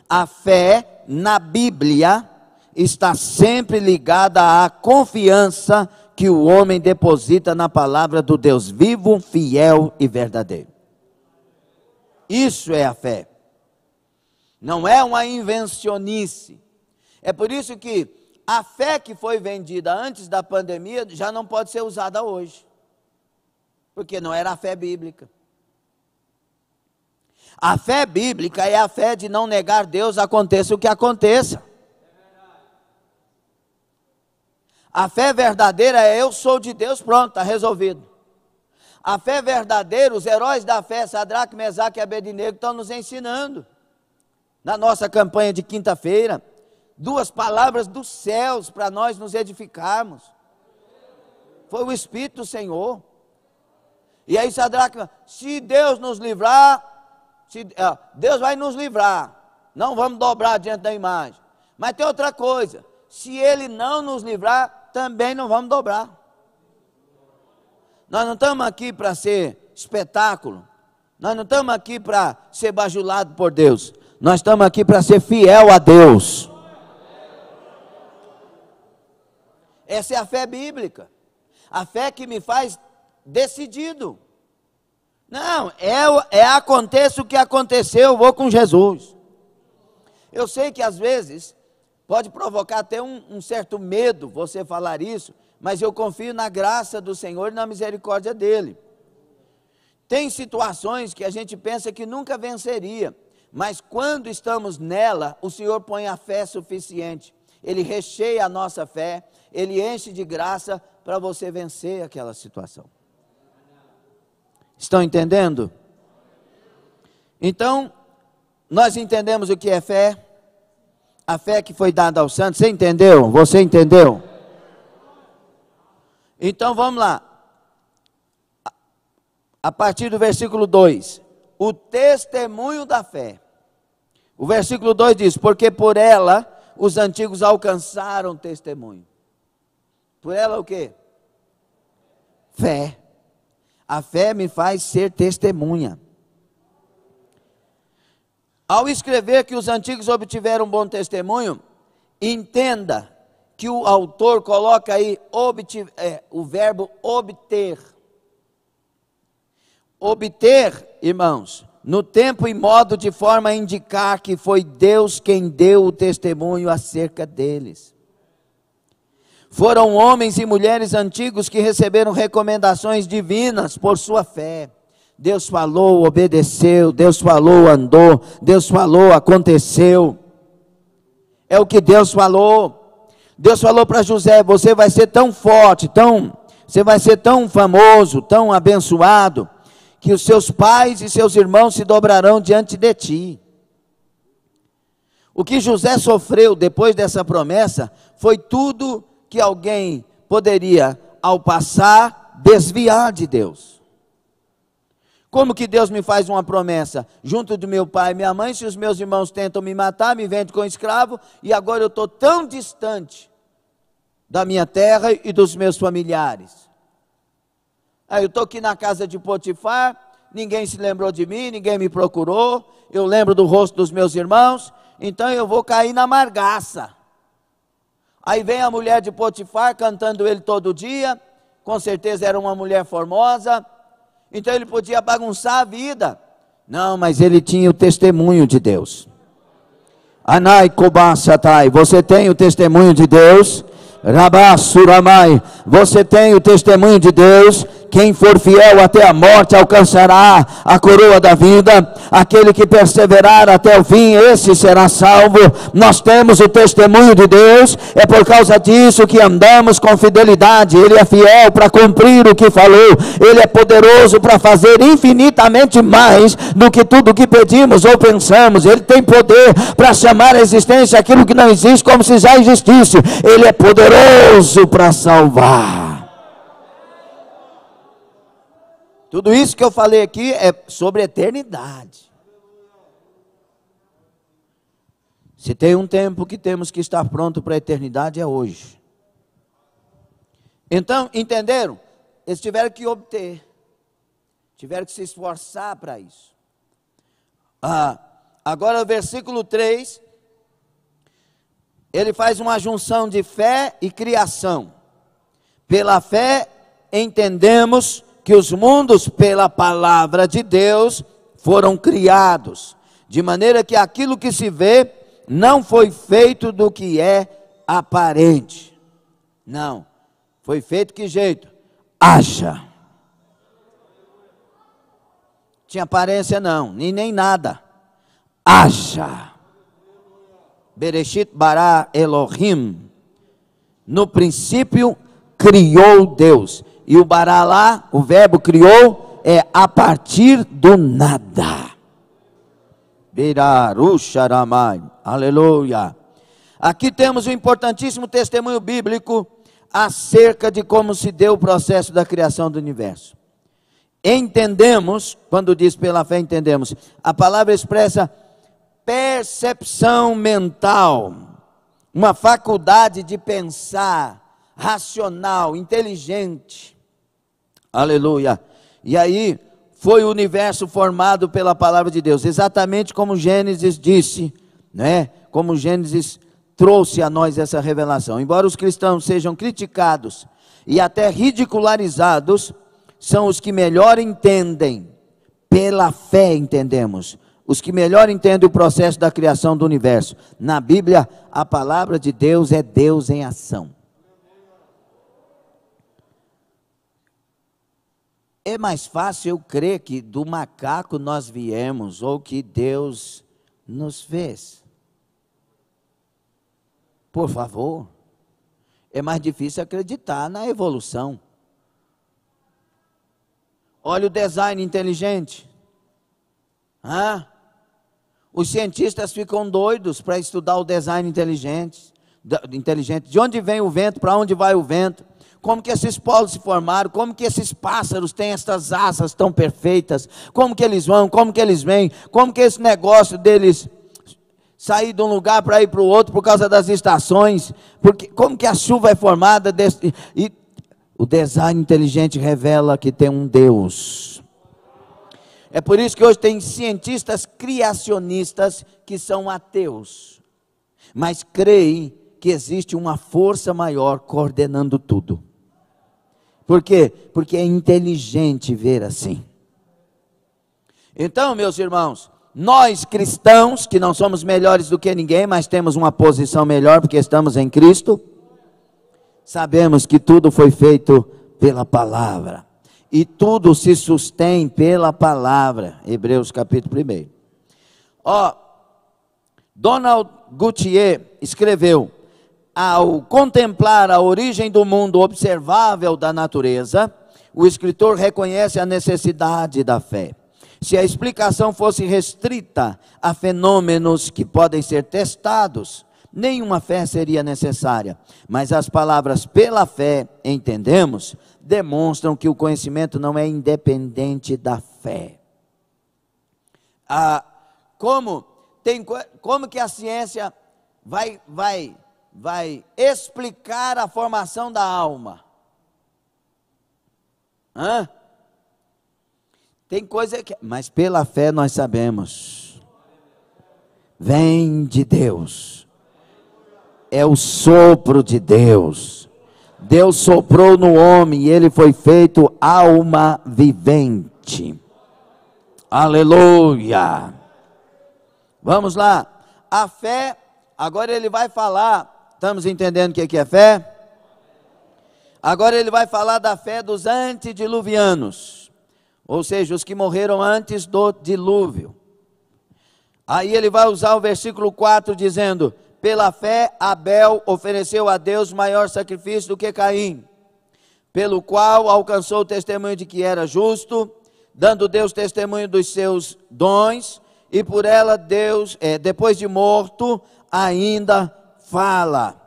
A fé na Bíblia está sempre ligada à confiança que o homem deposita na palavra do Deus vivo, fiel e verdadeiro. Isso é a fé. Não é uma invencionice. É por isso que a fé que foi vendida antes da pandemia já não pode ser usada hoje. Porque não era a fé bíblica. A fé bíblica é a fé de não negar Deus, aconteça o que aconteça. A fé verdadeira é eu sou de Deus, pronto, está resolvido. A fé verdadeira, os heróis da fé, Sadraque, Mesaque e Abednego, estão nos ensinando. Na nossa campanha de quinta-feira, 2 palavras dos céus para nós nos edificarmos. Foi o Espírito do Senhor. E aí Sadraque, se Deus nos livrar, Deus vai nos livrar, não vamos dobrar diante da imagem. Mas tem outra coisa, se Ele não nos livrar, também não vamos dobrar. Nós não estamos aqui para ser espetáculo, nós não estamos aqui para ser bajulado por Deus, nós estamos aqui para ser fiel a Deus. Essa é a fé bíblica, a fé que me faz decidido. Não, aconteça o que aconteceu, eu vou com Jesus. Eu sei que às vezes pode provocar até um certo medo você falar isso, mas eu confio na graça do Senhor e na misericórdia dEle. Tem situações que a gente pensa que nunca venceria, mas quando estamos nela, o Senhor põe a fé suficiente. Ele recheia a nossa fé, Ele enche de graça para você vencer aquela situação. Estão entendendo? Então, nós entendemos o que é fé. A fé que foi dada aos santos. Você entendeu? Você entendeu? Então vamos lá. A partir do versículo 2. O testemunho da fé. O versículo 2 diz: porque por ela os antigos alcançaram testemunho. Por ela o quê? Fé. A fé me faz ser testemunha. Ao escrever que os antigos obtiveram bom testemunho, entenda que o autor coloca aí o verbo obter. Obter, irmãos, no tempo e modo de forma a indicar que foi Deus quem deu o testemunho acerca deles. Foram homens e mulheres antigos que receberam recomendações divinas por sua fé. Deus falou, obedeceu, Deus falou, andou, Deus falou, aconteceu. É o que Deus falou. Deus falou para José: você vai ser tão forte, você vai ser tão famoso, tão abençoado, que os seus pais e seus irmãos se dobrarão diante de ti. O que José sofreu depois dessa promessa foi tudo que alguém poderia, ao passar, desviar de Deus. Como que Deus me faz uma promessa? Junto do meu pai e minha mãe, se os meus irmãos tentam me matar, me vendem como escravo, e agora eu estou tão distante da minha terra e dos meus familiares. Aí eu estou aqui na casa de Potifar, ninguém se lembrou de mim, ninguém me procurou, eu lembro do rosto dos meus irmãos, então eu vou cair na margaça. Aí vem a mulher de Potifar cantando ele todo dia, com certeza era uma mulher formosa. Então ele podia bagunçar a vida. Não, mas ele tinha o testemunho de Deus. Anai Kobasatai, você tem o testemunho de Deus? Rabassuramai, você tem o testemunho de Deus? Quem for fiel até a morte alcançará a coroa da vida. Aquele que perseverar até o fim, esse será salvo. Nós temos o testemunho de Deus. É por causa disso que andamos com fidelidade. Ele é fiel para cumprir o que falou. Ele é poderoso para fazer infinitamente mais do que tudo que pedimos ou pensamos. Ele tem poder para chamar à existência aquilo que não existe como se já existisse. Ele é poderoso para salvar. Tudo isso que eu falei aqui é sobre a eternidade. Se tem um tempo que temos que estar pronto para a eternidade, é hoje. Então, entenderam? Eles tiveram que obter, tiveram que se esforçar para isso. Agora o versículo 3, ele faz uma junção de fé e criação. Pela fé entendemos que os mundos pela palavra de Deus foram criados, de maneira que aquilo que se vê não foi feito do que é aparente. Não, foi feito que jeito? Haja. Tinha aparência não, nem nada. Haja. Bereshit bara Elohim. No princípio criou Deus. E o bará lá, o verbo criou, é a partir do nada. Birarusharamai, aleluia. Aqui temos um importantíssimo testemunho bíblico acerca de como se deu o processo da criação do universo. Entendemos, quando diz pela fé entendemos, a palavra expressa percepção mental, uma faculdade de pensar, racional, inteligente. Aleluia. E aí foi o universo formado pela palavra de Deus, exatamente como Gênesis disse, né? Como Gênesis trouxe a nós essa revelação. Embora os cristãos sejam criticados e até ridicularizados, são os que melhor entendem, pela fé entendemos, os que melhor entendem o processo da criação do universo. Na Bíblia, a palavra de Deus é Deus em ação. É mais fácil eu crer que do macaco nós viemos, ou que Deus nos fez. Por favor. É mais difícil acreditar na evolução. Olha o design inteligente. Os cientistas ficam doidos para estudar o design inteligente. De onde vem o vento, para onde vai o vento. Como que esses polos se formaram, como que esses pássaros têm estas asas tão perfeitas, como que eles vão, como que eles vêm, como que esse negócio deles sair de um lugar para ir para o outro por causa das estações, porque, como que a chuva é formada, e o design inteligente revela que tem um Deus. É por isso que hoje tem cientistas criacionistas que são ateus, mas creem que existe uma força maior coordenando tudo. Por quê? Porque é inteligente ver assim. Então, meus irmãos, nós cristãos, que não somos melhores do que ninguém, mas temos uma posição melhor porque estamos em Cristo, sabemos que tudo foi feito pela palavra. E tudo se sustém pela palavra. Hebreus capítulo 1. Donald Gautier escreveu: ao contemplar a origem do mundo observável da natureza, o escritor reconhece a necessidade da fé. Se a explicação fosse restrita a fenômenos que podem ser testados, nenhuma fé seria necessária. Mas as palavras "pela fé entendemos" demonstram que o conhecimento não é independente da fé. Como que a ciência vai explicar a formação da alma? Tem coisa que... Mas pela fé nós sabemos. Vem de Deus. É o sopro de Deus. Deus soprou no homem e ele foi feito alma vivente. noite. Aleluia. Vamos lá. A fé, agora ele vai falar, estamos entendendo o que é fé? Agora ele vai falar da fé dos antediluvianos, ou seja, os que morreram antes do dilúvio. Aí ele vai usar o versículo 4 dizendo: pela fé Abel ofereceu a Deus maior sacrifício do que Caim, pelo qual alcançou o testemunho de que era justo, dando Deus testemunho dos seus dons, e por ela Deus, depois de morto, ainda fala.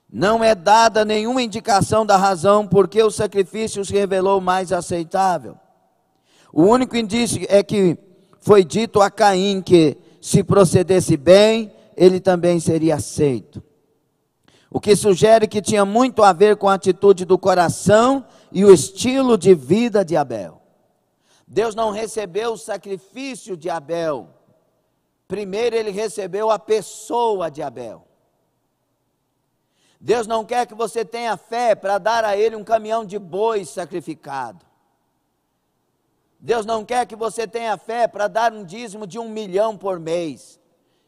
Não é dada nenhuma indicação da razão porque o sacrifício se revelou mais aceitável. O único indício é que foi dito a Caim que, se procedesse bem, ele também seria aceito. O que sugere que tinha muito a ver com a atitude do coração e o estilo de vida de Abel. Deus não recebeu o sacrifício de Abel. Primeiro ele recebeu a pessoa de Abel. Deus não quer que você tenha fé para dar a ele um caminhão de bois sacrificado. Deus não quer que você tenha fé para dar um dízimo de 1 milhão por mês.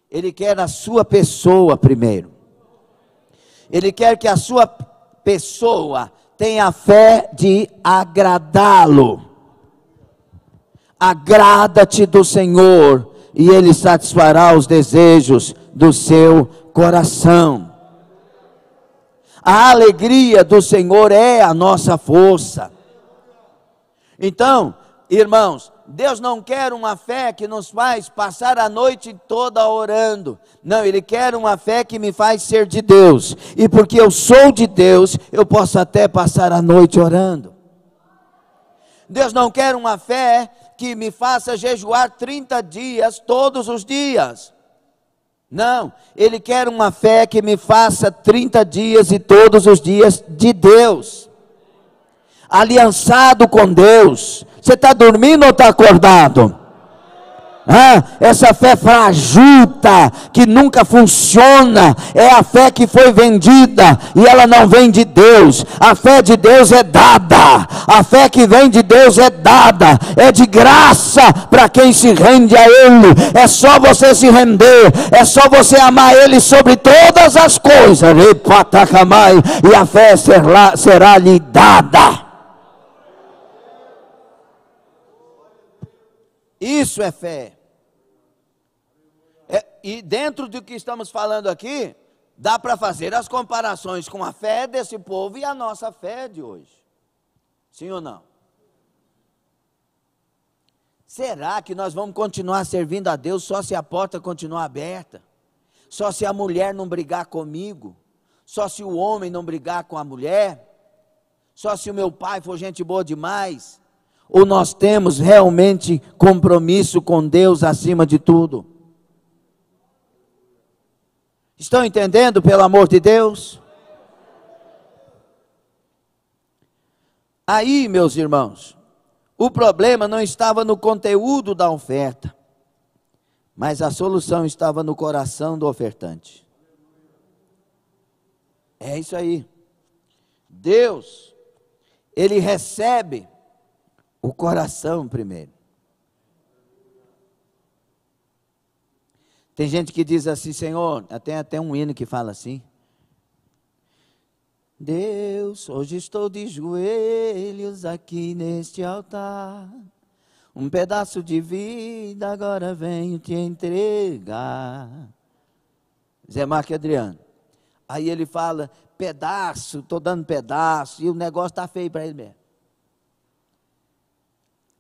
Ele quer a sua pessoa primeiro. Ele quer que a sua pessoa tenha a fé de agradá-lo. Agrada-te do Senhor e Ele satisfará os desejos do seu coração. A alegria do Senhor é a nossa força. Então, irmãos, Deus não quer uma fé que nos faz passar a noite toda orando. Não, Ele quer uma fé que me faz ser de Deus. E porque eu sou de Deus, eu posso até passar a noite orando. Deus não quer uma fé que me faça jejuar 30 dias todos os dias. Não, Ele quer uma fé que me faça 30 dias e todos os dias de Deus. Aliançado com Deus. Você está dormindo ou está acordado? Essa fé fajuta, que nunca funciona, é a fé que foi vendida, e ela não vem de Deus. A fé de Deus é dada, a fé que vem de Deus é dada, é de graça para quem se rende a Ele. É só você se render, é só você amar Ele sobre todas as coisas, e a fé será lhe dada. Isso é fé. E dentro do que estamos falando aqui, dá para fazer as comparações com a fé desse povo e a nossa fé de hoje. Sim ou não? Será que nós vamos continuar servindo a Deus só se a porta continuar aberta? Só se a mulher não brigar comigo? Só se o homem não brigar com a mulher? Só se o meu pai for gente boa demais? Ou nós temos realmente compromisso com Deus acima de tudo? Estão entendendo, pelo amor de Deus? Aí, meus irmãos, o problema não estava no conteúdo da oferta, mas a solução estava no coração do ofertante. É isso aí. Deus, Ele recebe o coração primeiro. Tem gente que diz assim, Senhor, tem até um hino que fala assim: Deus, hoje estou de joelhos aqui neste altar, um pedaço de vida agora venho te entregar. Zé Marco e Adriano. Aí ele fala, pedaço, estou dando pedaço, e o negócio está feio para ele mesmo.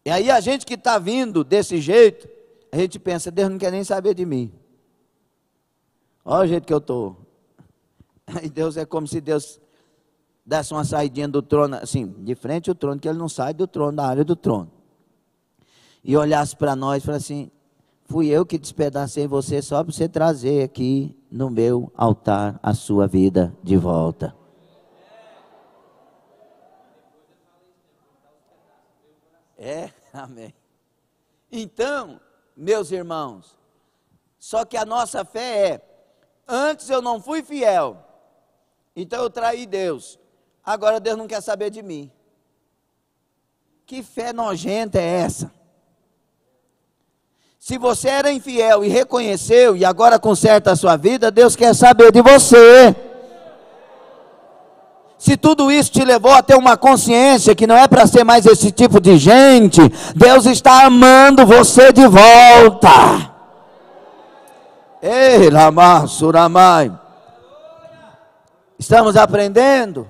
E aí a gente que está vindo desse jeito, a gente pensa, Deus não quer nem saber de mim. Olha o jeito que eu estou. Aí Deus é como se Deus desse uma saidinha do trono, assim, de frente ao trono, que Ele não sai do trono, da área do trono. E olhasse para nós e falasse assim, fui eu que despedacei você só para você trazer aqui no meu altar a sua vida de volta. Amém. Então, meus irmãos, só que a nossa fé é, antes eu não fui fiel, então eu traí Deus, agora Deus não quer saber de mim. Que fé nojenta é essa? Se você era infiel e reconheceu, e agora conserta a sua vida, Deus quer saber de você. Se tudo isso te levou a ter uma consciência que não é para ser mais esse tipo de gente, Deus está amando você de volta. Ei, Ramá, Suramai. Estamos aprendendo?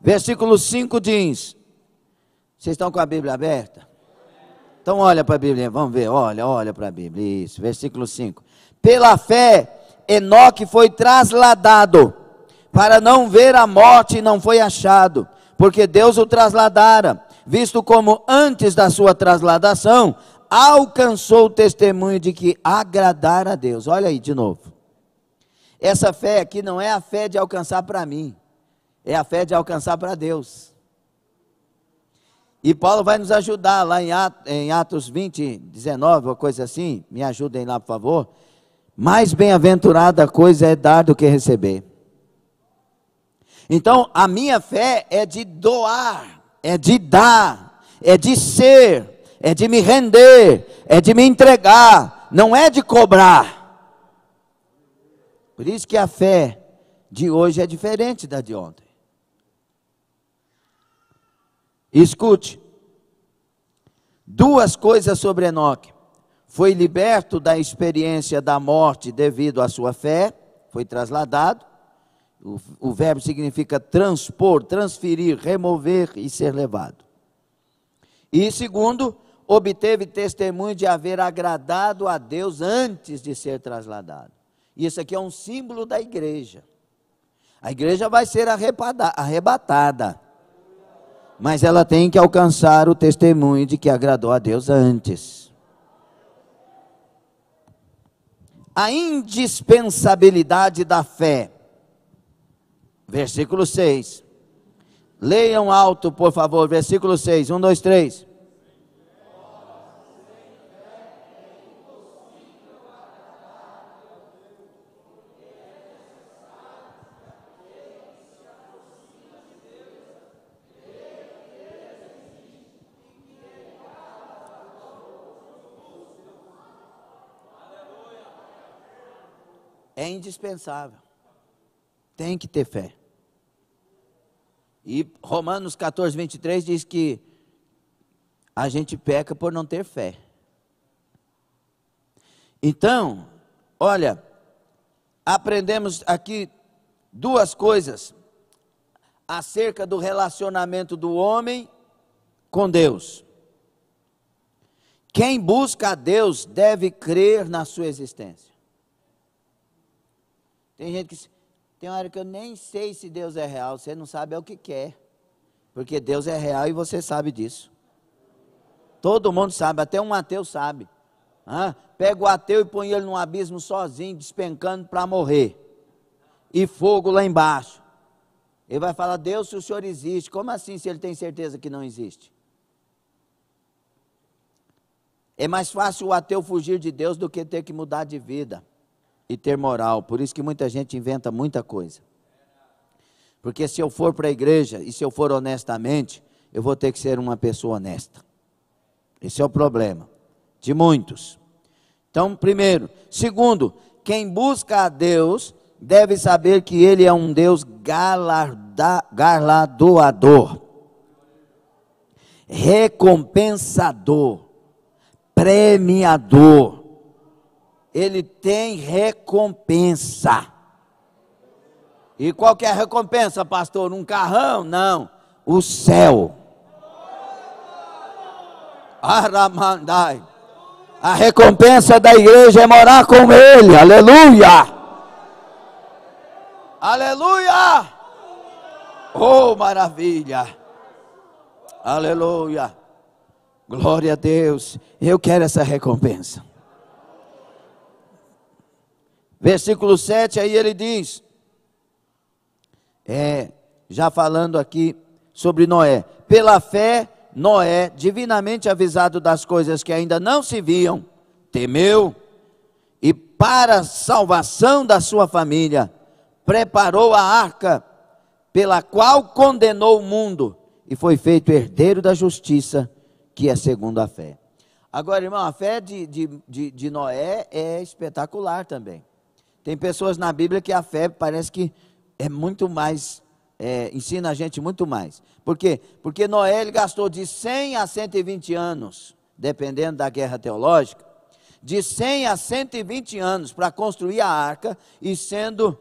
Versículo 5 diz, vocês estão com a Bíblia aberta? Então olha para a Bíblia, vamos ver, olha para a Bíblia, isso, versículo 5. Pela fé, Enoque foi trasladado, para não ver a morte e não foi achado, porque Deus o trasladara, visto como antes da sua trasladação, alcançou o testemunho de que agradara a Deus. Olha aí de novo. Essa fé aqui não é a fé de alcançar para mim, é a fé de alcançar para Deus. E Paulo vai nos ajudar lá em Atos 20, 19, uma coisa assim, me ajudem lá por favor. Mais bem-aventurada coisa é dar do que receber. Então a minha fé é de doar, é de dar, é de ser, é de me render, é de me entregar, não é de cobrar. Por isso que a fé de hoje é diferente da de ontem. Escute, duas coisas sobre Enoque. Foi liberto da experiência da morte devido à sua fé, foi trasladado. O verbo significa transpor, transferir, remover e ser levado. E segundo, obteve testemunho de haver agradado a Deus antes de ser trasladado. Isso aqui é um símbolo da igreja. A igreja vai ser arrebatada. Mas ela tem que alcançar o testemunho de que agradou a Deus antes. A indispensabilidade da fé. Versículo 6. Leiam alto, por favor, versículo 6. 1, 2, 3. É indispensável. Tem que ter fé. E Romanos 14, 23 diz que a gente peca por não ter fé. Então, olha, aprendemos aqui duas coisas acerca do relacionamento do homem com Deus. Quem busca a Deus deve crer na sua existência. Tem gente que tem hora que eu nem sei se Deus é real, você não sabe é o que quer. Porque Deus é real e você sabe disso. Todo mundo sabe, até um ateu sabe. Pega o ateu e põe ele num abismo sozinho, despencando para morrer. E fogo lá embaixo. Ele vai falar, Deus, se o Senhor existe, como assim se ele tem certeza que não existe? É mais fácil o ateu fugir de Deus do que ter que mudar de vida e ter moral. Por isso que muita gente inventa muita coisa. Porque se eu for para a igreja e se eu for honestamente, eu vou ter que ser uma pessoa honesta. Esse é o problema de muitos. Então, primeiro. Segundo, quem busca a Deus deve saber que Ele é um Deus galardoador, recompensador, premiador. Ele tem recompensa. E qual que é a recompensa, pastor? Um carrão? Não. O céu. Aramandai. A recompensa da igreja é morar com Ele. Aleluia. Aleluia. Oh, maravilha. Aleluia. Glória a Deus. Eu quero essa recompensa. Versículo 7, aí ele diz, já falando aqui sobre Noé. Pela fé, Noé, divinamente avisado das coisas que ainda não se viam, temeu, e para a salvação da sua família, preparou a arca, pela qual condenou o mundo, e foi feito herdeiro da justiça, que é segundo a fé. Agora, irmão, a fé de Noé é espetacular também. Tem pessoas na Bíblia que a fé parece que é muito mais, ensina a gente muito mais. Por quê? Porque Noé ele gastou de 100 a 120 anos, dependendo da guerra teológica, de 100 a 120 anos para construir a arca, e sendo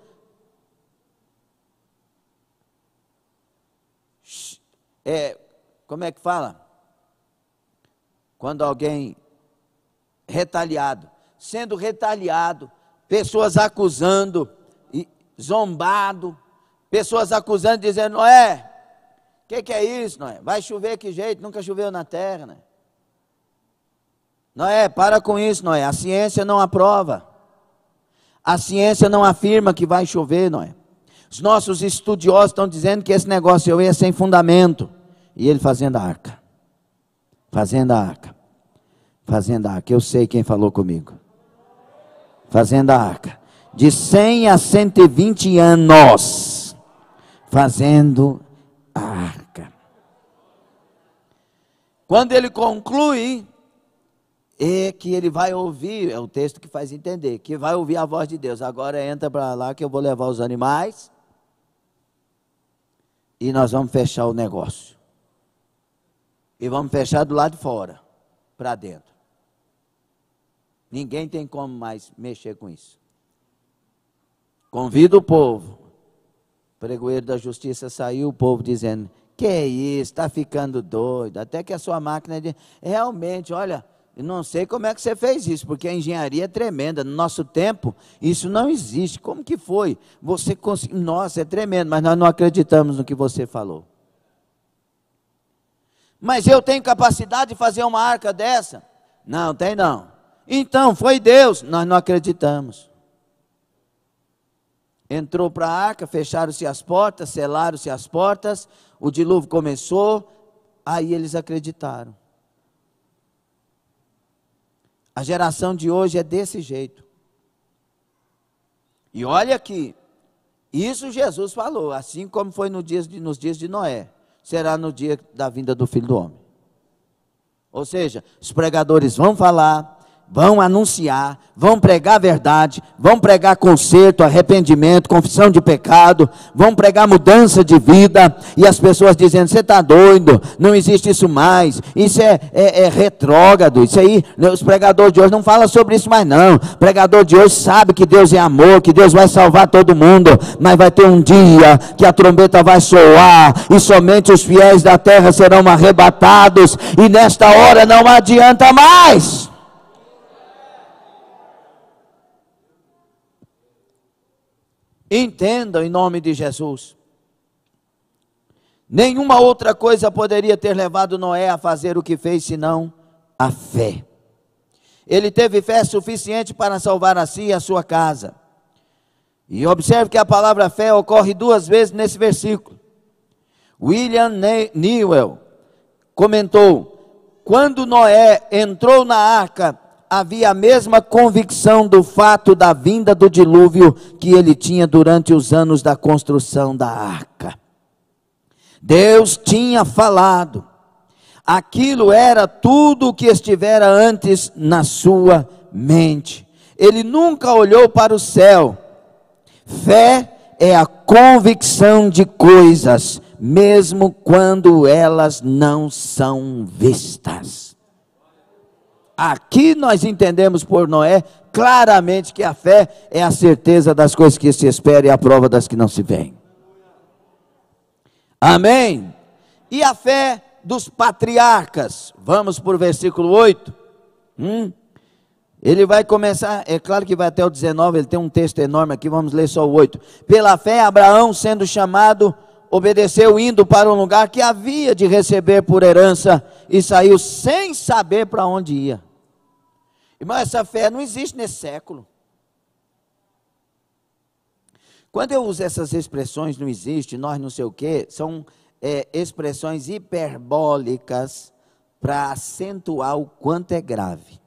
como é que fala? Quando alguém retaliado, sendo retaliado, pessoas acusando, zombado, pessoas acusando, dizendo: Noé, o que é isso, Noé? Vai chover que jeito? Nunca choveu na terra, né? Noé, para com isso, Noé, a ciência não aprova, a ciência não afirma que vai chover, Noé. Os nossos estudiosos estão dizendo que esse negócio é sem fundamento. E ele fazendo a arca, fazendo a arca, fazendo a arca. Eu sei quem falou comigo. Fazendo a arca, de 100 a 120 anos, fazendo a arca. Quando ele conclui, é que ele vai ouvir, é o texto que faz entender, que vai ouvir a voz de Deus. Agora entra para lá que eu vou levar os animais, e nós vamos fechar o negócio. E vamos fechar do lado de fora, para dentro. Ninguém tem como mais mexer com isso. Convido o povo. O pregoeiro da justiça saiu, o povo dizendo: que é isso, está ficando doido. Até que a sua máquina diz: realmente, olha, eu não sei como é que você fez isso, porque a engenharia é tremenda. No nosso tempo, isso não existe. Como que foi? Você conseguiu? Nossa, é tremendo, mas nós não acreditamos no que você falou. Mas eu tenho capacidade de fazer uma arca dessa? Não, tem não. Então, foi Deus. Nós não acreditamos. Entrou para a arca, fecharam-se as portas, selaram-se as portas, o dilúvio começou, aí eles acreditaram. A geração de hoje é desse jeito. E olha aqui, isso Jesus falou, assim como foi nos dias de Noé, será no dia da vinda do Filho do Homem. Ou seja, os pregadores vão falar, vão anunciar, vão pregar a verdade, vão pregar conserto, arrependimento, confissão de pecado, vão pregar mudança de vida, e as pessoas dizendo: você está doido, não existe isso mais, isso é retrógrado, isso aí, os pregadores de hoje não falam sobre isso mais não. O pregador de hoje sabe que Deus é amor, que Deus vai salvar todo mundo, mas vai ter um dia que a trombeta vai soar, e somente os fiéis da terra serão arrebatados, e nesta hora não adianta mais. Entendam em nome de Jesus. Nenhuma outra coisa poderia ter levado Noé a fazer o que fez, senão a fé. Ele teve fé suficiente para salvar a si e a sua casa. E observe que a palavra fé ocorre 2 vezes nesse versículo. William Newell comentou: quando Noé entrou na arca, havia a mesma convicção do fato da vinda do dilúvio que ele tinha durante os anos da construção da arca. Deus tinha falado, aquilo era tudo o que estivera antes na sua mente. Ele nunca olhou para o céu. Fé é a convicção de coisas, mesmo quando elas não são vistas. Aqui nós entendemos por Noé claramente que a fé é a certeza das coisas que se esperam e a prova das que não se veem. Amém? E a fé dos patriarcas? Vamos para o versículo 8. Ele vai começar, é claro que vai até o 19, ele tem um texto enorme aqui, vamos ler só o 8. Pela fé, Abraão, sendo chamado, obedeceu, indo para um lugar que havia de receber por herança, e saiu sem saber para onde ia. Irmão, essa fé não existe nesse século. Quando eu uso essas expressões, não existe, nós não sei o quê, são expressões hiperbólicas para acentuar o quanto é grave.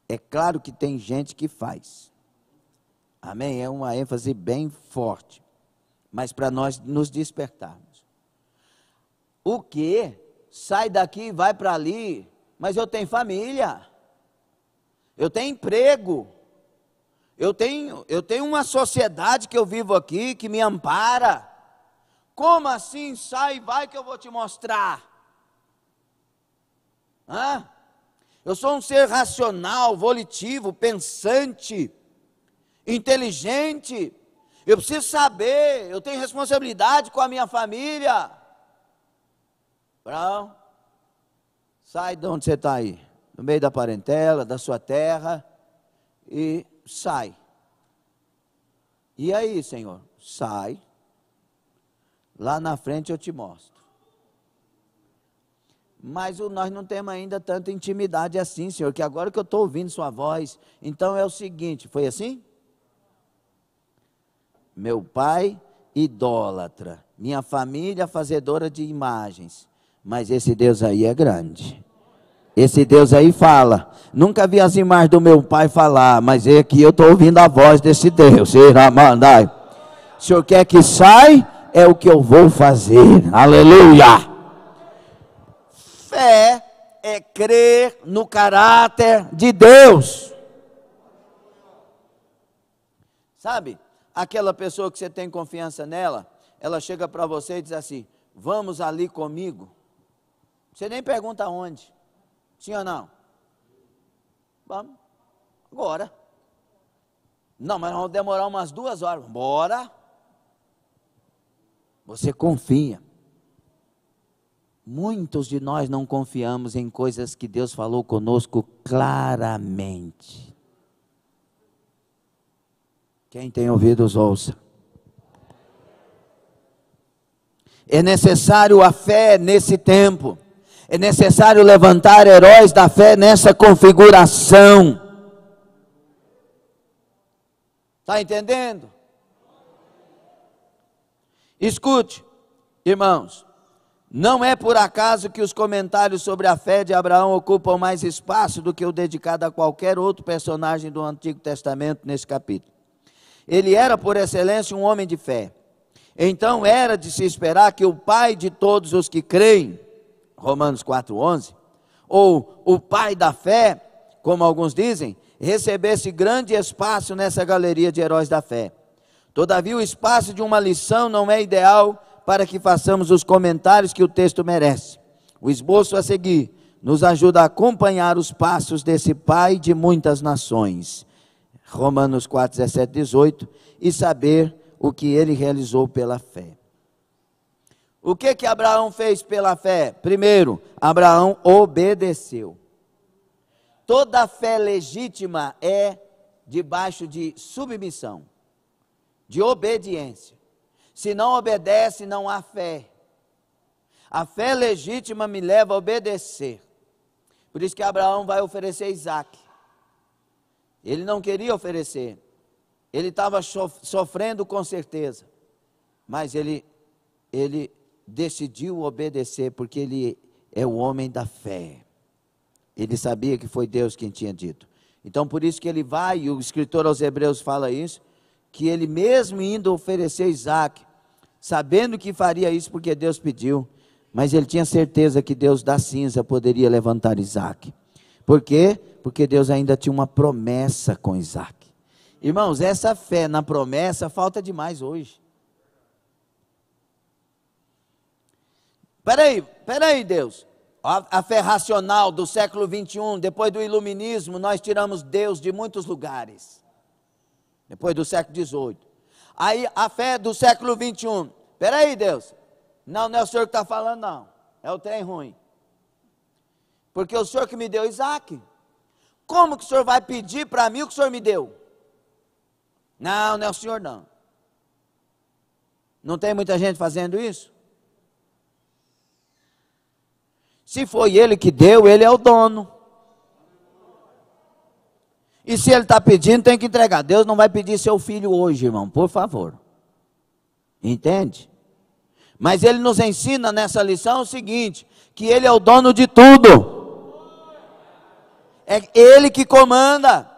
É claro que tem gente que faz. Amém? É uma ênfase bem forte. Mas para nós nos despertarmos. O quê? Sai daqui e vai para ali. Mas eu tenho família. Eu tenho emprego. Eu tenho uma sociedade que eu vivo aqui, que me ampara. Como assim? Sai e vai que eu vou te mostrar. Hã? Eu sou um ser racional, volitivo, pensante, inteligente. Eu preciso saber, eu tenho responsabilidade com a minha família. Abraão, sai de onde você está aí, no meio da parentela, da sua terra, e sai. E aí, Senhor? Sai. Lá na frente eu te mostro. Mas nós não temos ainda tanta intimidade assim, Senhor, que agora que eu estou ouvindo sua voz, então é o seguinte, foi assim? Meu pai, idólatra, minha família, fazedora de imagens, mas esse Deus aí é grande, esse Deus aí fala, nunca vi as imagens do meu pai falar, mas é que eu estou ouvindo a voz desse Deus, o Senhor quer que saia, é o que eu vou fazer, aleluia. Fé é crer no caráter de Deus. Sabe, aquela pessoa que você tem confiança nela, ela chega para você e diz assim, vamos ali comigo. Você nem pergunta onde, sim ou não? Vamos, agora. Não, mas nós vamos demorar umas 2 horas, bora. Você confia. Muitos de nós não confiamos em coisas que Deus falou conosco claramente. Quem tem ouvidos, ouça. É necessário a fé nesse tempo. É necessário levantar heróis da fé nessa configuração. Está entendendo? Escute, irmãos. Não é por acaso que os comentários sobre a fé de Abraão ocupam mais espaço do que o dedicado a qualquer outro personagem do Antigo Testamento nesse capítulo. Ele era, por excelência, um homem de fé. Então era de se esperar que o pai de todos os que creem, Romanos 4,11, ou o pai da fé, como alguns dizem, recebesse grande espaço nessa galeria de heróis da fé. Todavia, o espaço de uma lição não é ideal para que façamos os comentários que o texto merece. O esboço a seguir nos ajuda a acompanhar os passos desse pai de muitas nações, Romanos 4, 17, 18, e saber o que ele realizou pela fé. O que Abraão fez pela fé? Primeiro, Abraão obedeceu. Toda fé legítima é debaixo de submissão, de obediência. Se não obedece, não há fé. A fé legítima me leva a obedecer. Por isso que Abraão vai oferecer Isaac. Ele não queria oferecer. Ele estava sofrendo com certeza. Mas ele decidiu obedecer, porque ele é o homem da fé. Ele sabia que foi Deus quem tinha dito. Então por isso que ele vai, e o escritor aos Hebreus fala isso, que ele mesmo indo oferecer Isaac, sabendo que faria isso porque Deus pediu, mas ele tinha certeza que Deus da cinza poderia levantar Isaac. Por quê? Porque Deus ainda tinha uma promessa com Isaac. Irmãos, essa fé na promessa falta demais hoje. Peraí Deus, a fé racional do século 21, depois do iluminismo, nós tiramos Deus de muitos lugares. Depois do século 18. Aí a fé do século 21. Peraí, Deus. Não é o Senhor que está falando, não. É o trem ruim. Porque o Senhor que me deu Isaac. Como que o Senhor vai pedir para mim o que o Senhor me deu? Não é o Senhor, não. Não tem muita gente fazendo isso? Se foi Ele que deu, Ele é o dono. E se ele está pedindo, tem que entregar. Deus não vai pedir seu filho hoje, irmão, por favor. Entende? Mas ele nos ensina nessa lição o seguinte, que ele é o dono de tudo. É ele que comanda.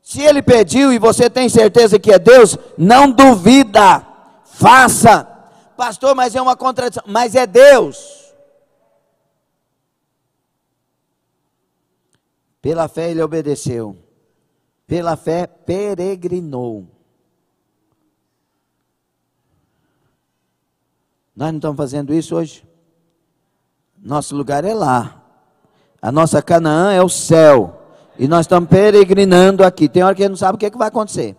Se ele pediu e você tem certeza que é Deus, não duvida. Faça. pastor, mas é uma contradição. Mas é Deus. Pela fé ele obedeceu. Pela fé peregrinou. Nós não estamos fazendo isso hoje? Nosso lugar é lá. A nossa Canaã é o céu. E nós estamos peregrinando aqui. Tem hora que a gente não sabe o que, vai acontecer.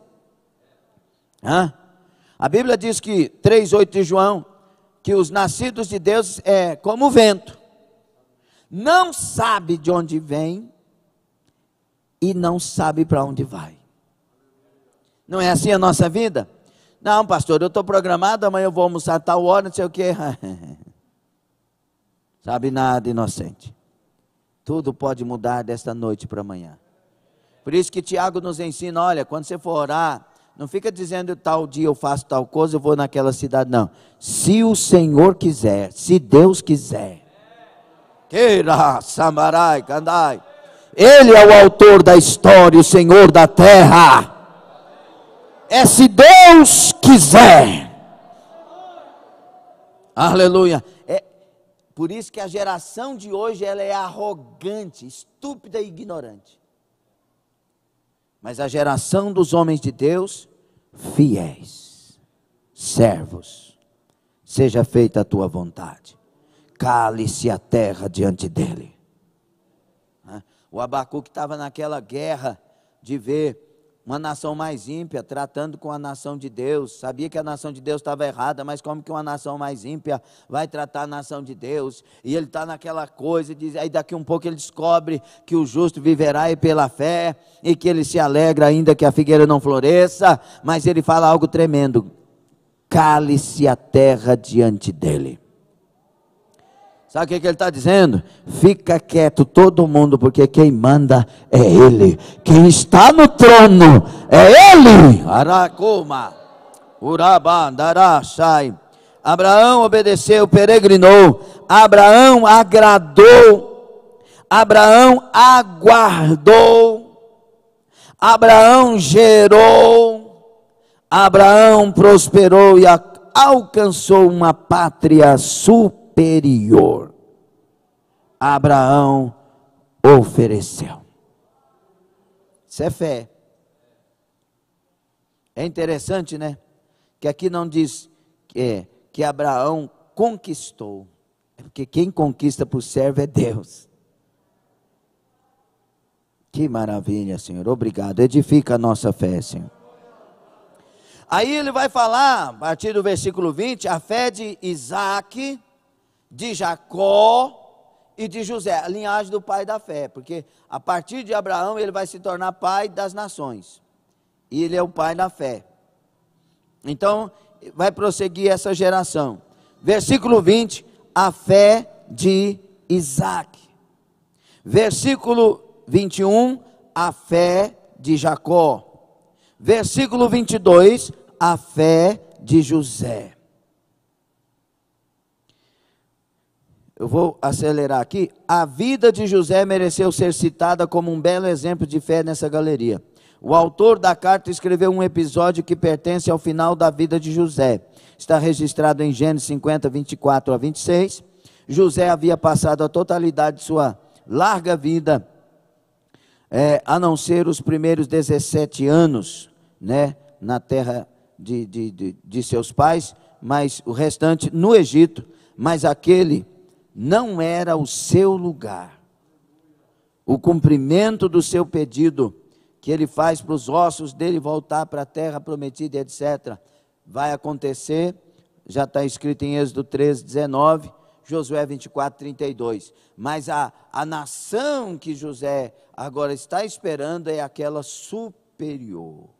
A Bíblia diz que, 3:8 de João, que os nascidos de Deus é como o vento. Não sabe de onde vem e não sabe para onde vai. Não é assim a nossa vida? Não, pastor, eu estou programado, amanhã eu vou almoçar tal hora, não sei o quê. Sabe nada, inocente. Tudo pode mudar desta noite para amanhã. Por isso que Tiago nos ensina, olha, quando você for orar, não fica dizendo tal dia eu faço tal coisa, eu vou naquela cidade, não. Se o Senhor quiser, se Deus quiser. Queira, Samarai, Candai. Ele é o autor da história, o Senhor da terra. É se Deus quiser. Aleluia. Por isso que a geração de hoje ela é arrogante, estúpida e ignorante. Mas a geração dos homens de Deus, fiéis, servos, seja feita a tua vontade. Cale-se a terra diante dele. O Abacuque estava naquela guerra de ver uma nação mais ímpia tratando com a nação de Deus. Sabia que a nação de Deus estava errada, mas como que uma nação mais ímpia vai tratar a nação de Deus? E ele está naquela coisa, aí daqui um pouco ele descobre que o justo viverá e pela fé, e que ele se alegra ainda que a figueira não floresça, mas ele fala algo tremendo: cale-se a terra diante dele. Sabe o que ele está dizendo? Fica quieto todo mundo, porque quem manda é Ele. Quem está no trono é Ele. Aracuma, Urabandarachai. Abraão obedeceu, peregrinou. Abraão agradou. Abraão aguardou. Abraão gerou. Abraão prosperou e alcançou uma pátria superior. Abraão ofereceu. Isso é fé. É interessante, né? Que aqui não diz que Abraão conquistou. É porque quem conquista por servo é Deus. Que maravilha, Senhor. Obrigado. Edifica a nossa fé, Senhor. Aí ele vai falar, a partir do versículo 20, a fé de Isaac, de Jacó e de José, a linhagem do pai da fé, porque a partir de Abraão ele vai se tornar pai das nações, e ele é o pai da fé. Então vai prosseguir essa geração. Versículo 20, a fé de Isaac. Versículo 21, a fé de Jacó. Versículo 22, a fé de José. Eu vou acelerar aqui. A vida de José mereceu ser citada como um belo exemplo de fé nessa galeria. O autor da carta escreveu um episódio que pertence ao final da vida de José. Está registrado em Gênesis 50, 24 a 26. José havia passado a totalidade de sua larga vida, a não ser os primeiros 17 anos, né, na terra de seus pais, mas o restante no Egito, mas aquele não era o seu lugar. O cumprimento do seu pedido, que ele faz para os ossos dele voltar para a terra prometida, etc., vai acontecer, já está escrito em Êxodo 13, 19, Josué 24, 32. Mas a nação que José agora está esperando é aquela superior.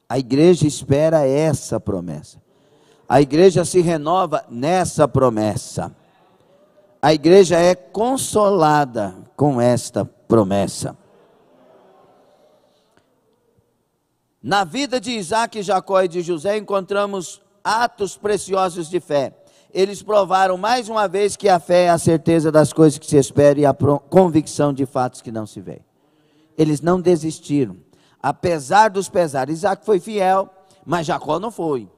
A igreja espera essa promessa. A igreja se renova nessa promessa. A igreja é consolada com esta promessa. Na vida de Isaac, Jacó e de José encontramos atos preciosos de fé. Eles provaram mais uma vez que a fé é a certeza das coisas que se esperam e a convicção de fatos que não se veem. Eles não desistiram, apesar dos pesares. Isaac foi fiel, mas Jacó não foi.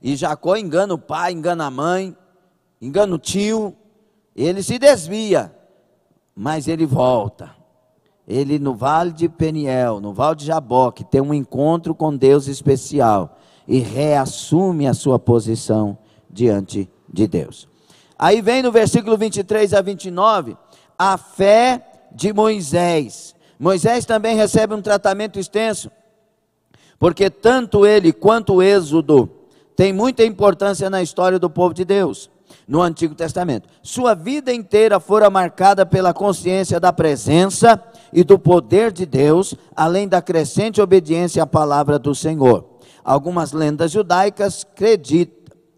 E Jacó engana o pai, engana a mãe, engana o tio. Ele se desvia, mas ele volta. Ele no vale de Peniel, no vale de Jaboque, tem um encontro com Deus especial e reassume a sua posição diante de Deus. Aí vem no versículo 23 a 29, a fé de Moisés. Moisés também recebe um tratamento extenso, porque tanto ele quanto o Êxodo tem muita importância na história do povo de Deus, no Antigo Testamento. Sua vida inteira fora marcada pela consciência da presença e do poder de Deus, além da crescente obediência à palavra do Senhor. Algumas lendas judaicas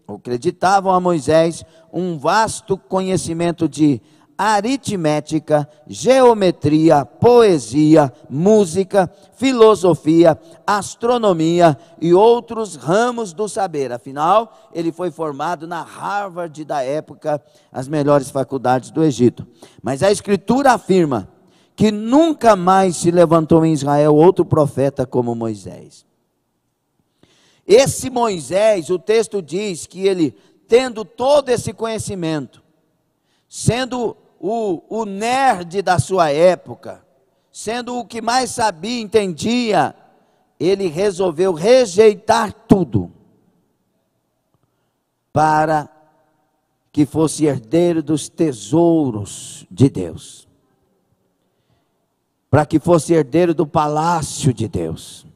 acreditavam a Moisés um vasto conhecimento de aritmética, geometria, poesia, música, filosofia, astronomia e outros ramos do saber. Afinal, ele foi formado na Harvard da época, as melhores faculdades do Egito. Mas a Escritura afirma que nunca mais se levantou em Israel outro profeta como Moisés. Esse Moisés, o texto diz que ele, tendo todo esse conhecimento, sendo o nerd da sua época, sendo o que mais sabia e entendia, ele resolveu rejeitar tudo, para que fosse herdeiro dos tesouros de Deus, para que fosse herdeiro do palácio de Deus.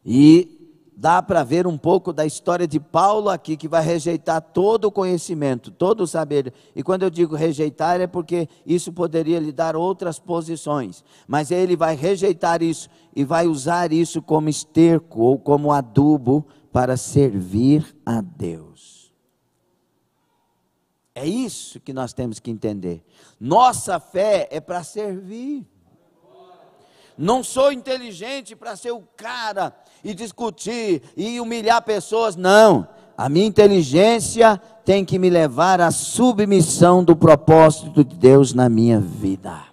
E dá para ver um pouco da história de Paulo aqui, que vai rejeitar todo o conhecimento, todo o saber. E quando eu digo rejeitar, é porque isso poderia lhe dar outras posições. Mas ele vai rejeitar isso e vai usar isso como esterco ou como adubo para servir a Deus. É isso que nós temos que entender. Nossa fé é para servir. Não sou inteligente para ser o cara e discutir e humilhar pessoas, não. A minha inteligência tem que me levar à submissão do propósito de Deus na minha vida.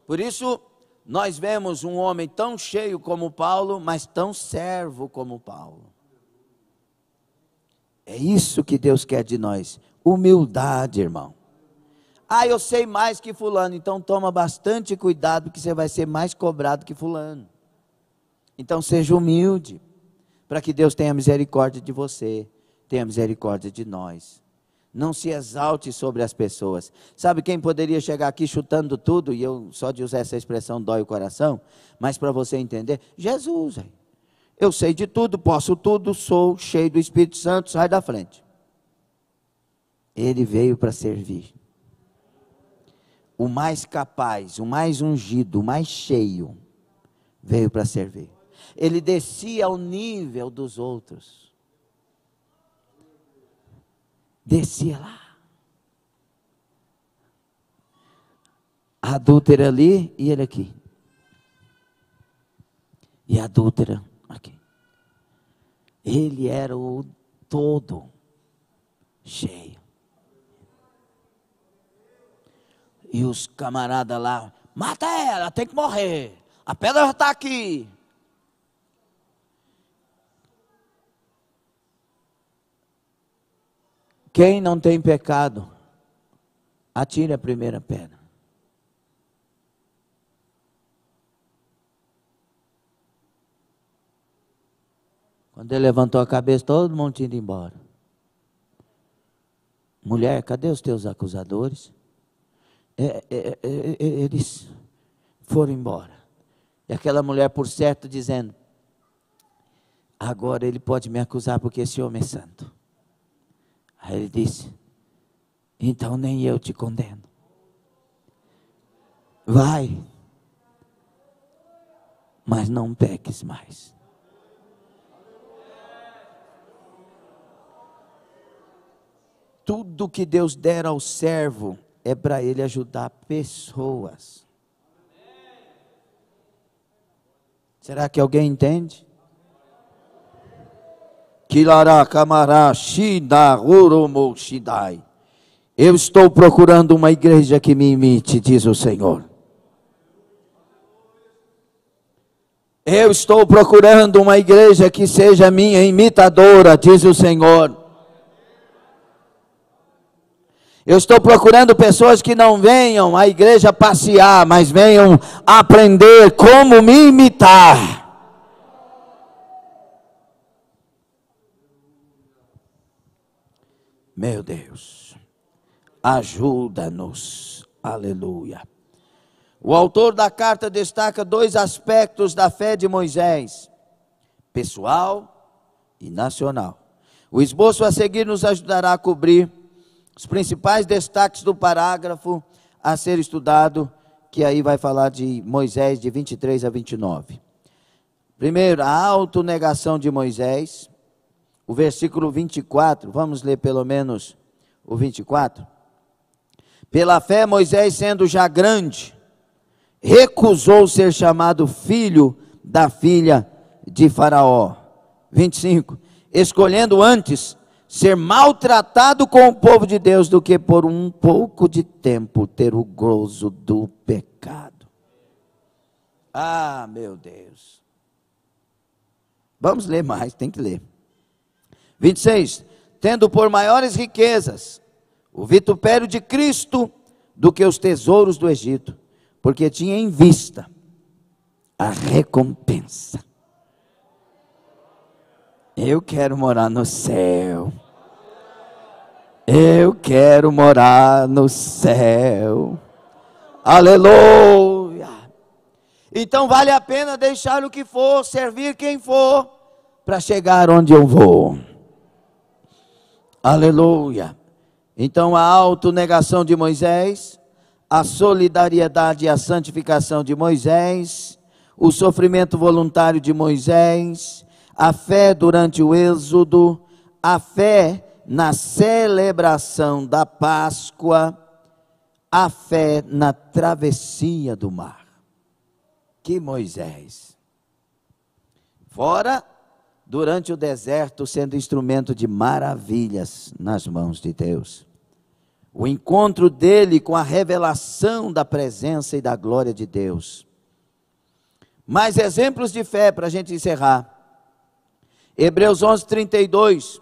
Por isso, nós vemos um homem tão cheio como Paulo, mas tão servo como Paulo. É isso que Deus quer de nós, humildade, irmão. Ah, eu sei mais que fulano, então toma bastante cuidado, que você vai ser mais cobrado que fulano. Então seja humilde, para que Deus tenha misericórdia de você, tenha misericórdia de nós. Não se exalte sobre as pessoas. Sabe quem poderia chegar aqui chutando tudo, e eu só de usar essa expressão dói o coração, mas para você entender, Jesus, eu sei de tudo, posso tudo, sou cheio do Espírito Santo, sai da frente. Ele veio para servir. O mais capaz, o mais ungido, o mais cheio, veio para servir. Ele descia ao nível dos outros. Descia lá. A adúltera ali e ele aqui. E a adúltera aqui. Ele era o todo cheio. E os camaradas lá, mata ela, tem que morrer. A pedra já está aqui. Quem não tem pecado, atire a primeira pedra. Quando ele levantou a cabeça, todo mundo tinha ido embora. Mulher, cadê os teus acusadores? Eles foram embora. E aquela mulher, por certo, dizendo, agora ele pode me acusar porque esse homem é santo. Aí ele disse, então nem eu te condeno. Vai, mas não peques mais. Tudo que Deus der ao servo é para ele ajudar pessoas. Será que alguém entende? Eu estou procurando uma igreja que me imite, diz o Senhor. Eu estou procurando uma igreja que seja minha imitadora, diz o Senhor. Eu estou procurando pessoas que não venham à igreja passear, mas venham aprender como me imitar. Meu Deus, ajuda-nos, aleluia. O autor da carta destaca 2 aspectos da fé de Moisés: pessoal e nacional. O esboço a seguir nos ajudará a cobrir os principais destaques do parágrafo a ser estudado, que aí vai falar de Moisés de 23 a 29. Primeiro, a autonegação de Moisés, o versículo 24, vamos ler pelo menos o 24. Pela fé, Moisés, sendo já grande, recusou ser chamado filho da filha de Faraó. 25, escolhendo antes ser maltratado com o povo de Deus do que por um pouco de tempo ter o gozo do pecado. Ah, meu Deus. Vamos ler mais, tem que ler. 26, tendo por maiores riquezas o vitupério de Cristo do que os tesouros do Egito, porque tinha em vista a recompensa. Eu quero morar no céu. Eu quero morar no céu. Aleluia. Então vale a pena deixar o que for, servir quem for, para chegar onde eu vou. Aleluia. Então a autonegação de Moisés, a solidariedade e a santificação de Moisés, o sofrimento voluntário de Moisés, a fé durante o êxodo, a fé na celebração da Páscoa, a fé na travessia do mar. Que Moisés! Fora, durante o deserto, sendo instrumento de maravilhas nas mãos de Deus. O encontro dele com a revelação da presença e da glória de Deus. Mais exemplos de fé para a gente encerrar. Hebreus 11, 32,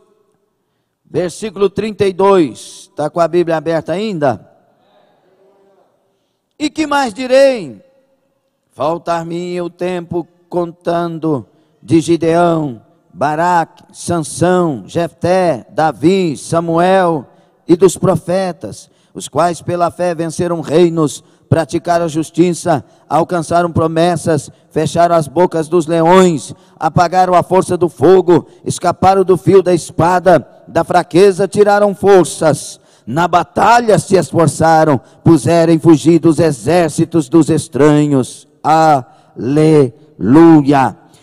versículo 32, está com a Bíblia aberta ainda? E que mais direi? Faltar-me o tempo contando de Gideão, Baraque, Sansão, Jefté, Davi, Samuel e dos profetas, os quais pela fé venceram reinos, praticaram a justiça, alcançaram promessas, fecharam as bocas dos leões, apagaram a força do fogo, escaparam do fio da espada, da fraqueza tiraram forças, na batalha se esforçaram, puseram em fugir dos exércitos dos estranhos. Aleluia!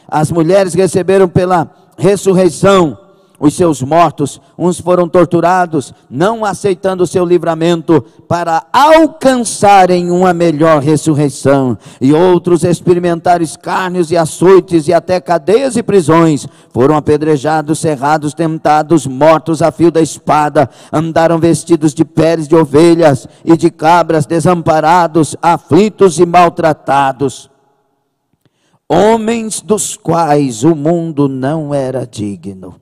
As mulheres receberam pela ressurreição os seus mortos, uns foram torturados, não aceitando o seu livramento, para alcançarem uma melhor ressurreição, e outros experimentaram escárnios e açoites, e até cadeias e prisões, foram apedrejados, cerrados, tentados, mortos a fio da espada, andaram vestidos de peles de ovelhas e de cabras, desamparados, aflitos e maltratados, homens dos quais o mundo não era digno,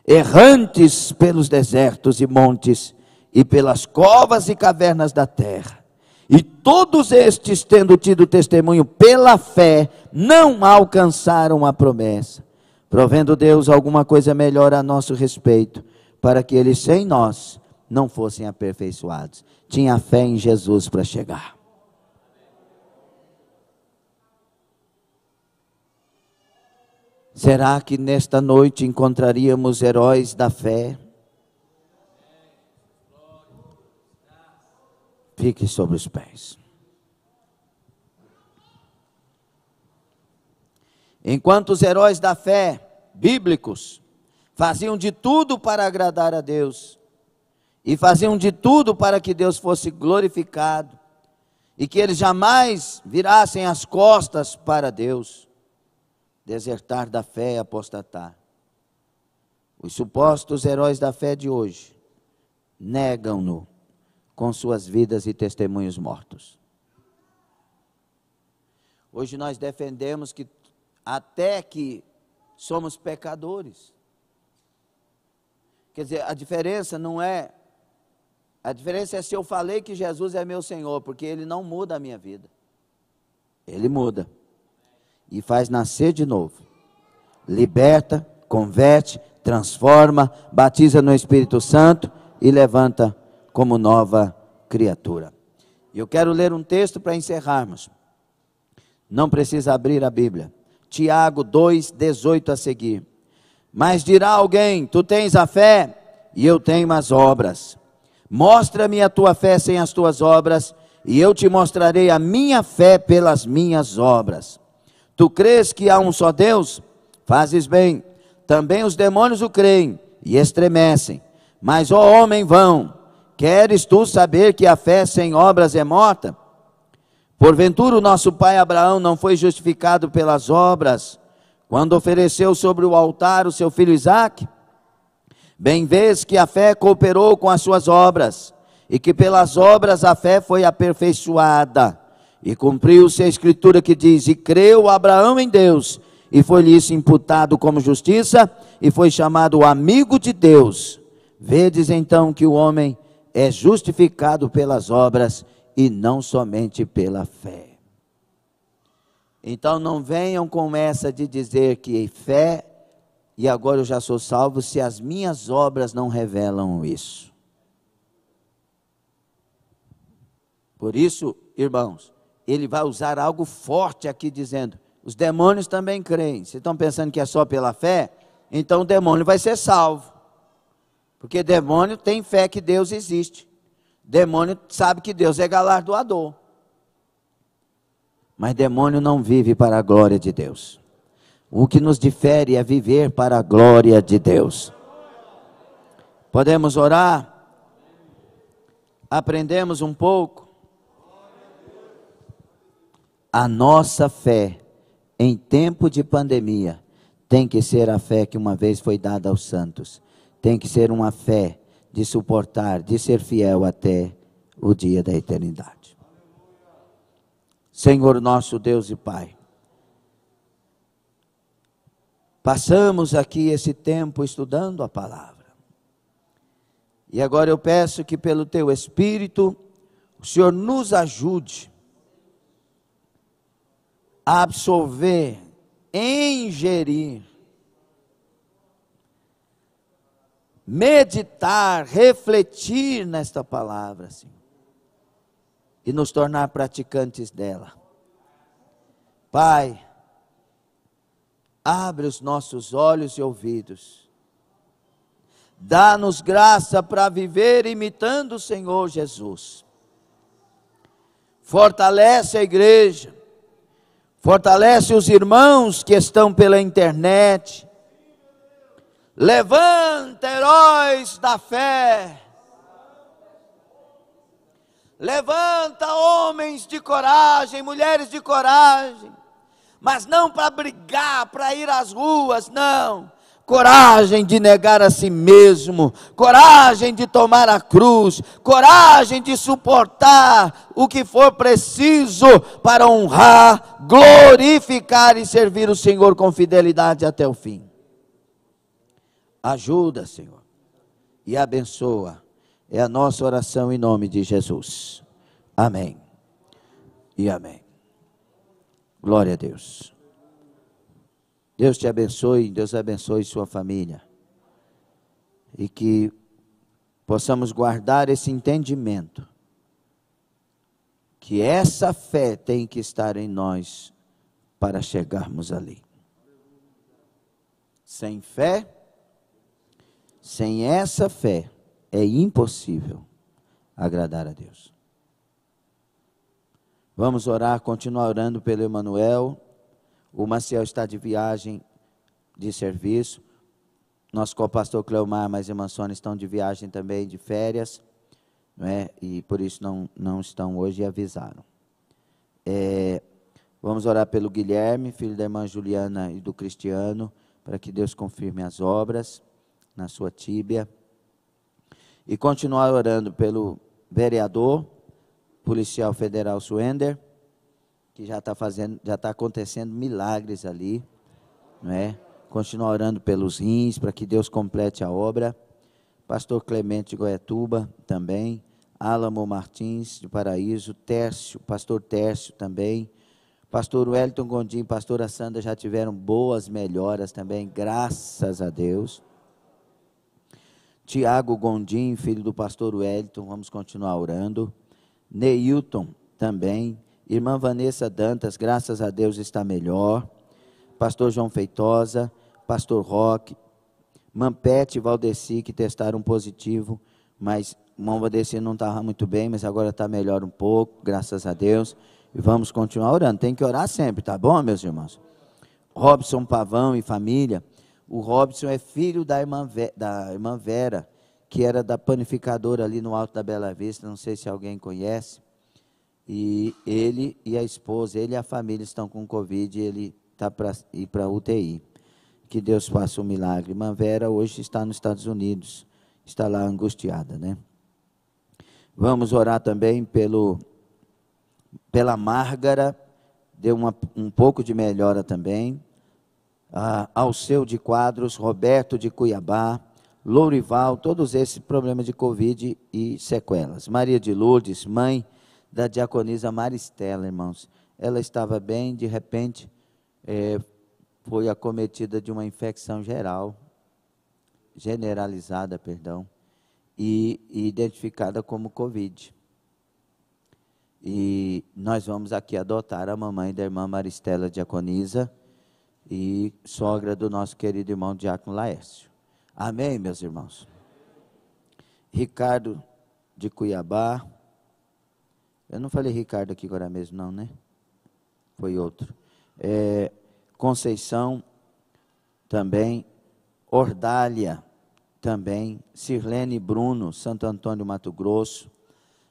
errantes pelos desertos e montes, e pelas covas e cavernas da terra. E todos estes, tendo tido testemunho pela fé, não alcançaram a promessa, provendo Deus alguma coisa melhor a nosso respeito, para que eles sem nós não fossem aperfeiçoados. Tinha fé em Jesus para chegar. Será que nesta noite encontraríamos heróis da fé? Fique sobre os pés. Enquanto os heróis da fé, bíblicos, faziam de tudo para agradar a Deus, e faziam de tudo para que Deus fosse glorificado, e que eles jamais virassem as costas para Deus. Desertar da fé e apostatar. Os supostos heróis da fé de hoje negam-no com suas vidas e testemunhos mortos. Hoje nós defendemos que até que somos pecadores. Quer dizer, a diferença é se eu falei que Jesus é meu Senhor, porque Ele não muda a minha vida. Ele muda e faz nascer de novo. Liberta, converte, transforma, batiza no Espírito Santo e levanta como nova criatura. Eu quero ler um texto para encerrarmos. Não precisa abrir a Bíblia. Tiago 2, 18 a seguir. Mas dirá alguém: tu tens a fé e eu tenho as obras. Mostra-me a tua fé sem as tuas obras, e eu te mostrarei a minha fé pelas minhas obras. Tu crês que há um só Deus? Fazes bem. Também os demônios o creem e estremecem. Mas, ó homem vão, queres tu saber que a fé sem obras é morta? Porventura o nosso pai Abraão não foi justificado pelas obras, quando ofereceu sobre o altar o seu filho Isaque? Bem vês que a fé cooperou com as suas obras, e que pelas obras a fé foi aperfeiçoada. E cumpriu-se a escritura que diz: e creu Abraão em Deus, e foi-lhe isso imputado como justiça, e foi chamado amigo de Deus. Vedes então que o homem é justificado pelas obras, e não somente pela fé. Então não venham com essa de dizer que fé, e agora eu já sou salvo, se as minhas obras não revelam isso. Por isso, irmãos, ele vai usar algo forte aqui dizendo: os demônios também creem. Vocês estão pensando que é só pela fé? Então o demônio vai ser salvo. Porque demônio tem fé que Deus existe. Demônio sabe que Deus é galardoador. Mas demônio não vive para a glória de Deus. O que nos difere é viver para a glória de Deus. Podemos orar? Aprendemos um pouco? A nossa fé em tempo de pandemia tem que ser a fé que uma vez foi dada aos santos. Tem que ser uma fé de suportar, de ser fiel até o dia da eternidade. Senhor nosso Deus e Pai, passamos aqui esse tempo estudando a palavra. E agora eu peço que pelo Teu Espírito, o Senhor nos ajude a absorver, ingerir, meditar, refletir nesta palavra, Senhor, e nos tornar praticantes dela. Pai, abre os nossos olhos e ouvidos, dá-nos graça para viver imitando o Senhor Jesus. Fortalece a igreja, fortalece os irmãos que estão pela internet. Levanta heróis da fé. Levanta homens de coragem, mulheres de coragem. Mas não para brigar, para ir às ruas, não. Coragem de negar a si mesmo, coragem de tomar a cruz, coragem de suportar o que for preciso para honrar, glorificar e servir o Senhor com fidelidade até o fim. Ajuda, Senhor, e abençoa. É a nossa oração em nome de Jesus. Amém e amém. Glória a Deus. Deus te abençoe, Deus abençoe sua família. E que possamos guardar esse entendimento, que essa fé tem que estar em nós para chegarmos ali. Sem fé, sem essa fé, é impossível agradar a Deus. Vamos orar, continuar orando pelo Emanuel. O Maciel está de viagem de serviço. Nosso co-pastor Cleomar, mais irmã Sônia estão de viagem também, de férias, não é? E por isso não estão hoje e avisaram. Vamos orar pelo Guilherme, filho da irmã Juliana e do Cristiano, para que Deus confirme as obras na sua tíbia. E continuar orando pelo vereador, policial federal Suender, que já está acontecendo milagres ali, não é? Continuar orando pelos rins, para que Deus complete a obra. Pastor Clemente de Goiatuba também, Álamo Martins de Paraíso, Tércio, pastor Tércio também, pastor Wellington Gondim, pastora Sandra já tiveram boas melhoras também, graças a Deus. Tiago Gondim, filho do pastor Wellington, vamos continuar orando. Neilton também, irmã Vanessa Dantas, graças a Deus está melhor. Pastor João Feitosa, pastor Roque, Mampete e Valdeci, que testaram positivo, mas irmão Valdeci não estava muito bem, mas agora está melhor um pouco, graças a Deus. E vamos continuar orando, tem que orar sempre, tá bom, meus irmãos? Robson Pavão e família. O Robson é filho da irmã Vera, que era da panificadora ali no Alto da Bela Vista, não sei se alguém conhece. E ele e a esposa, ele e a família estão com Covid, e ele está para ir para a UTI. Que Deus faça um milagre. Irmã Vera hoje está nos Estados Unidos, está lá angustiada, né? Vamos orar também pela Márgara, deu um pouco de melhora também. Alceu de Quadros, Roberto de Cuiabá, Lourival, todos esses problemas de Covid e sequelas. Maria de Lourdes, mãe da diaconisa Maristela, irmãos. Ela estava bem, de repente, foi acometida de uma infecção generalizada, e identificada como Covid. E nós vamos aqui adotar a mamãe da irmã Maristela Diaconisa e sogra do nosso querido irmão Diácono Laércio. Amém, meus irmãos? Ricardo de Cuiabá. Eu não falei Ricardo aqui agora mesmo, não, né? Foi outro. Conceição também. Ordália também. Sirlene Bruno, Santo Antônio, Mato Grosso.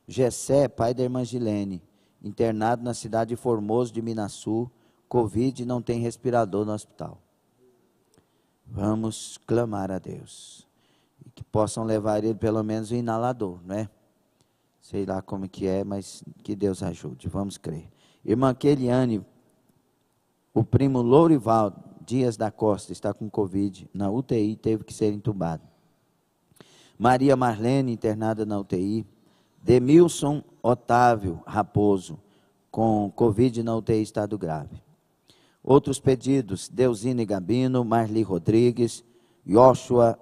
Gessé, pai da irmã Gilene, internado na cidade de Formoso de Minasul, Covid, não tem respirador no hospital. Vamos clamar a Deus, que possam levar ele pelo menos um inalador, não é? Sei lá como que é, mas que Deus ajude, vamos crer. Irmã Keliane, o primo Lourival Dias da Costa está com Covid, na UTI, teve que ser entubado. Maria Marlene, internada na UTI. Demilson Otávio Raposo, com Covid na UTI, estado grave. Outros pedidos: Deusine Gabino, Marli Rodrigues, Joshua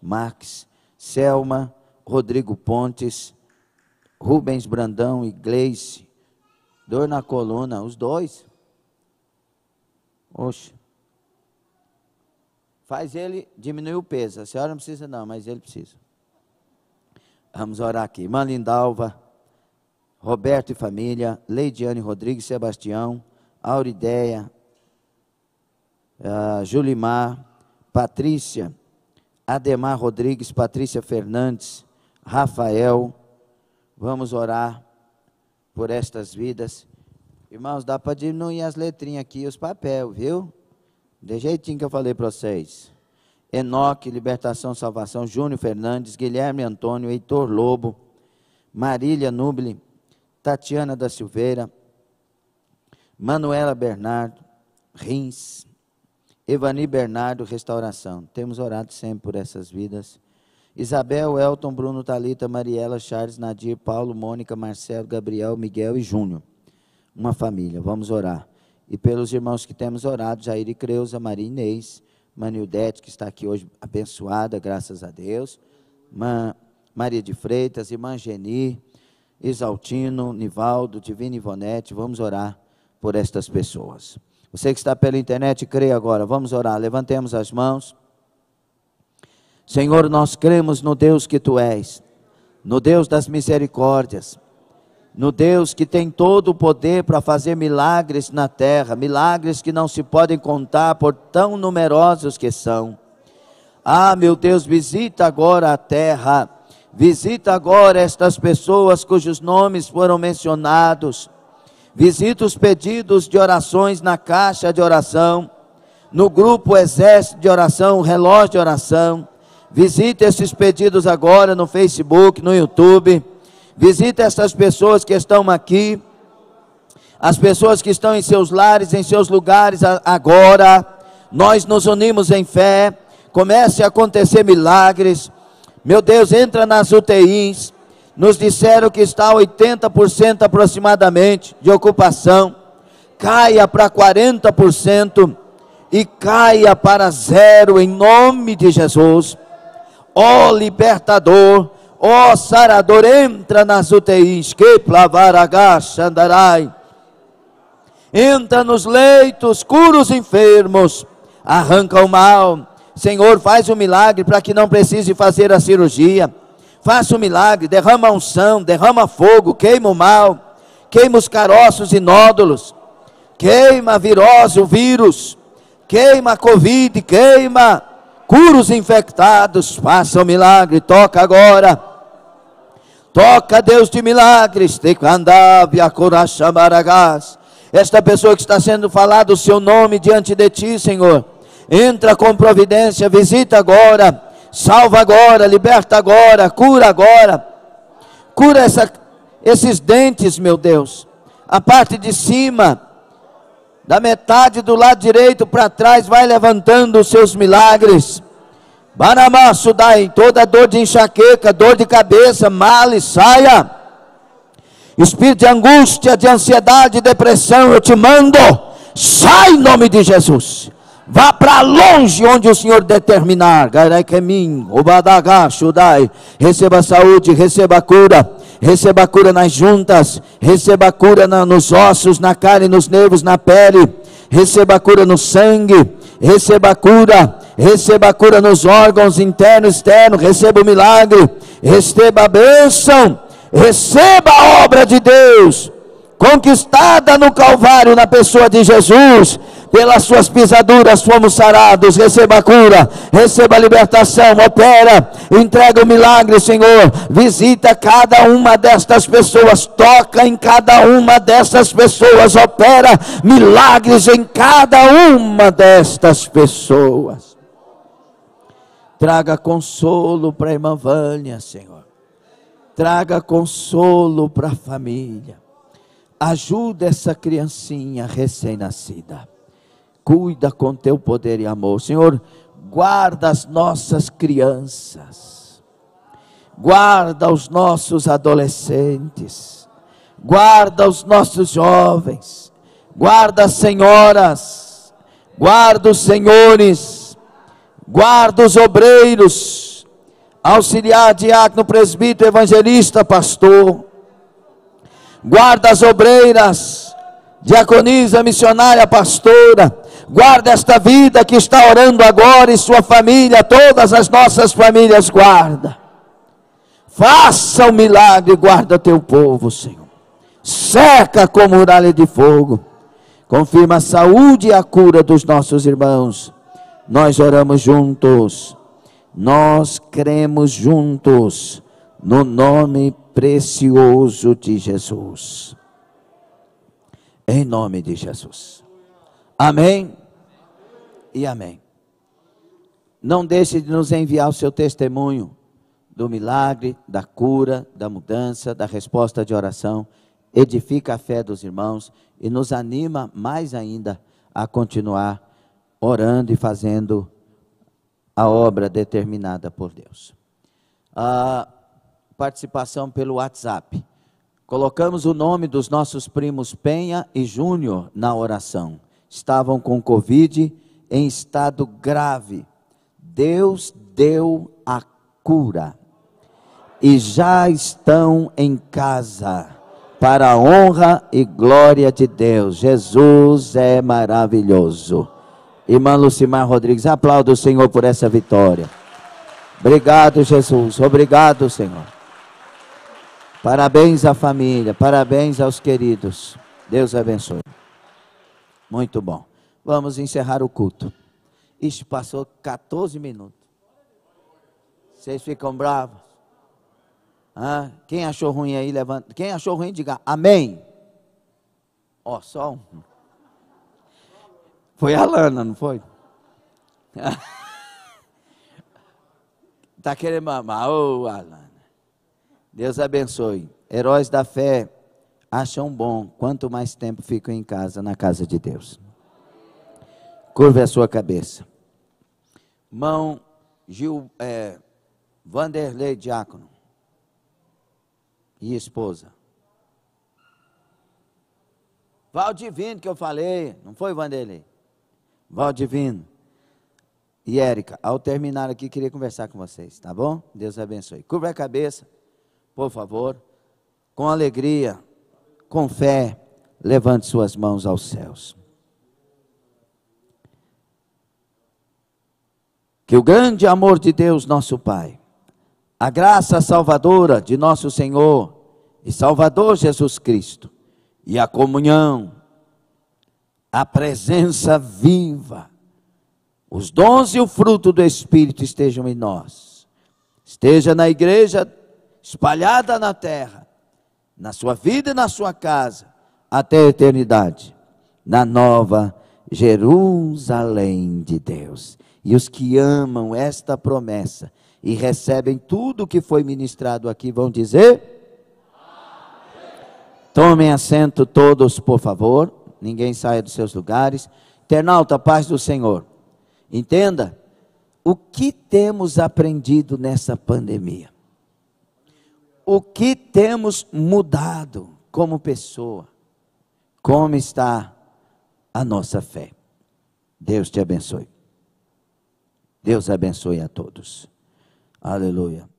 Marques, Selma, Rodrigo Pontes, Rubens Brandão e Gleice. Dor na coluna, os dois. Oxe. Faz ele diminuir o peso. A senhora não precisa não, mas ele precisa. Vamos orar aqui. Irmã Lindalva, Roberto e família, Leidiane Rodrigues, Sebastião, Aurideia, Julimar, Patrícia, Ademar Rodrigues, Patrícia Fernandes, Rafael. Vamos orar por estas vidas. Irmãos, dá para diminuir as letrinhas aqui, os papéis, viu? De jeitinho que eu falei para vocês. Enoque, Libertação, Salvação, Júnior Fernandes, Guilherme Antônio, Heitor Lobo, Marília Nubile, Tatiana da Silveira, Manuela Bernardo, Rins, Evani Bernardo, Restauração. Temos orado sempre por essas vidas. Isabel, Elton, Bruno, Talita, Mariela, Charles, Nadir, Paulo, Mônica, Marcelo, Gabriel, Miguel e Júnior. Uma família, vamos orar. E pelos irmãos que temos orado, Jair e Creuza, Maria Inês, Manildete, que está aqui hoje abençoada, graças a Deus. Maria de Freitas, irmã Geni, Isaltino, Nivaldo, Divina Ivonete. Vamos orar por estas pessoas. Você que está pela internet, creia agora. Vamos orar, levantemos as mãos. Senhor, nós cremos no Deus que Tu és, no Deus das misericórdias, no Deus que tem todo o poder para fazer milagres na terra, milagres que não se podem contar por tão numerosos que são. Ah, meu Deus, visita agora a terra, visita agora estas pessoas cujos nomes foram mencionados, visita os pedidos de orações na caixa de oração, no grupo Exército de Oração, Relógio de Oração. Visita esses pedidos agora no Facebook, no YouTube. Visita essas pessoas que estão aqui As pessoas que estão em seus lares, em seus lugares agora, nós nos unimos em fé, comece a acontecer milagres. Meu Deus, entra nas UTIs, nos disseram que está 80% aproximadamente de ocupação, caia para 40% e caia para zero em nome de Jesus. Ó libertador, ó sarador, entra nas UTIs, que plavaragacha andarai, entra nos leitos, cura os enfermos, arranca o mal. Senhor, faz um milagre para que não precise fazer a cirurgia. Faça um milagre, derrama a unção, derrama fogo, queima o mal, queima os caroços e nódulos, queima a virose, o vírus, queima a Covid, queima, cura os infectados. Faça um milagre, toca agora. Toca, Deus de milagres. Esta pessoa que está sendo falado o seu nome diante de ti, Senhor, entra com providência, visita agora, salva agora, liberta agora, cura esses dentes, meu Deus, a parte de cima, da metade do lado direito para trás, vai levantando os seus milagres. Baramassu dai, toda dor de enxaqueca, dor de cabeça, male, saia. Espírito de angústia, de ansiedade, depressão, eu te mando, sai em nome de Jesus. Vá para longe onde o Senhor determinar. Receba saúde, receba cura nas juntas, receba cura nos ossos, na carne, nos nervos, na pele, receba cura no sangue, receba cura nos órgãos interno e externo, receba o milagre, receba a bênção, receba a obra de Deus, conquistada no Calvário na pessoa de Jesus. Pelas suas pisaduras fomos sarados. Receba a cura, receba a libertação, opera, entrega o milagre, Senhor. Visita cada uma destas pessoas, toca em cada uma destas pessoas, opera milagres em cada uma destas pessoas. Traga consolo para a irmã Vânia, Senhor. Traga consolo para a família. Ajuda essa criancinha recém-nascida. Cuida com teu poder e amor, Senhor. Guarda as nossas crianças, guarda os nossos adolescentes, guarda os nossos jovens, guarda as senhoras, guarda os senhores, guarda os obreiros, auxiliar, diácono, presbítero, evangelista, pastor. Guarda as obreiras, diaconisa, missionária, pastora. Guarda esta vida que está orando agora e sua família, todas as nossas famílias, guarda. Faça o milagre, guarda teu povo, Senhor. Cerca com muralha de fogo. Confirma a saúde e a cura dos nossos irmãos. Nós oramos juntos. Nós cremos juntos no nome precioso de Jesus. Em nome de Jesus. Amém e amém. Não deixe de nos enviar o seu testemunho do milagre, da cura, da mudança, da resposta de oração. Edifica a fé dos irmãos e nos anima mais ainda a continuar orando e fazendo a obra determinada por Deus. A participação pelo WhatsApp. Colocamos o nome dos nossos primos Penha e Júnior na oração. Estavam com Covid em estado grave. Deus deu a cura e já estão em casa para a honra e glória de Deus. Jesus é maravilhoso. Irmã Lucimar Rodrigues, aplauda o Senhor por essa vitória. Obrigado, Jesus. Obrigado, Senhor. Parabéns à família, parabéns aos queridos. Deus abençoe. Muito bom. Vamos encerrar o culto. Ixi, passou 14 minutos. Vocês ficam bravos? Quem achou ruim aí, levanta. Quem achou ruim, diga amém. Ó, só um. Foi a Lana, não foi? Está querendo mamar? Ô, Alana. Deus abençoe. Heróis da fé, acham bom quanto mais tempo ficam em casa, na casa de Deus. Curve a sua cabeça. Irmão Vanderlei Diácono e esposa. Valdivino que eu falei, não foi Vanderlei? Valdivino e Érica, ao terminar aqui, queria conversar com vocês, tá bom? Deus abençoe. Curva a cabeça, por favor, com alegria, com fé, levante suas mãos aos céus. Que o grande amor de Deus, nosso Pai, a graça salvadora de nosso Senhor e Salvador Jesus Cristo, e a comunhão, a presença viva, os dons e o fruto do Espírito estejam em nós, esteja na igreja, espalhada na terra, na sua vida e na sua casa, até a eternidade, na nova Jerusalém de Deus. E os que amam esta promessa e recebem tudo o que foi ministrado aqui, vão dizer? Amém. Tomem assento todos, por favor, ninguém saia dos seus lugares. Internauta, paz do Senhor. Entenda, o que temos aprendido nessa pandemia? O que temos mudado como pessoa? Como está a nossa fé? Deus te abençoe. Deus abençoe a todos. Aleluia.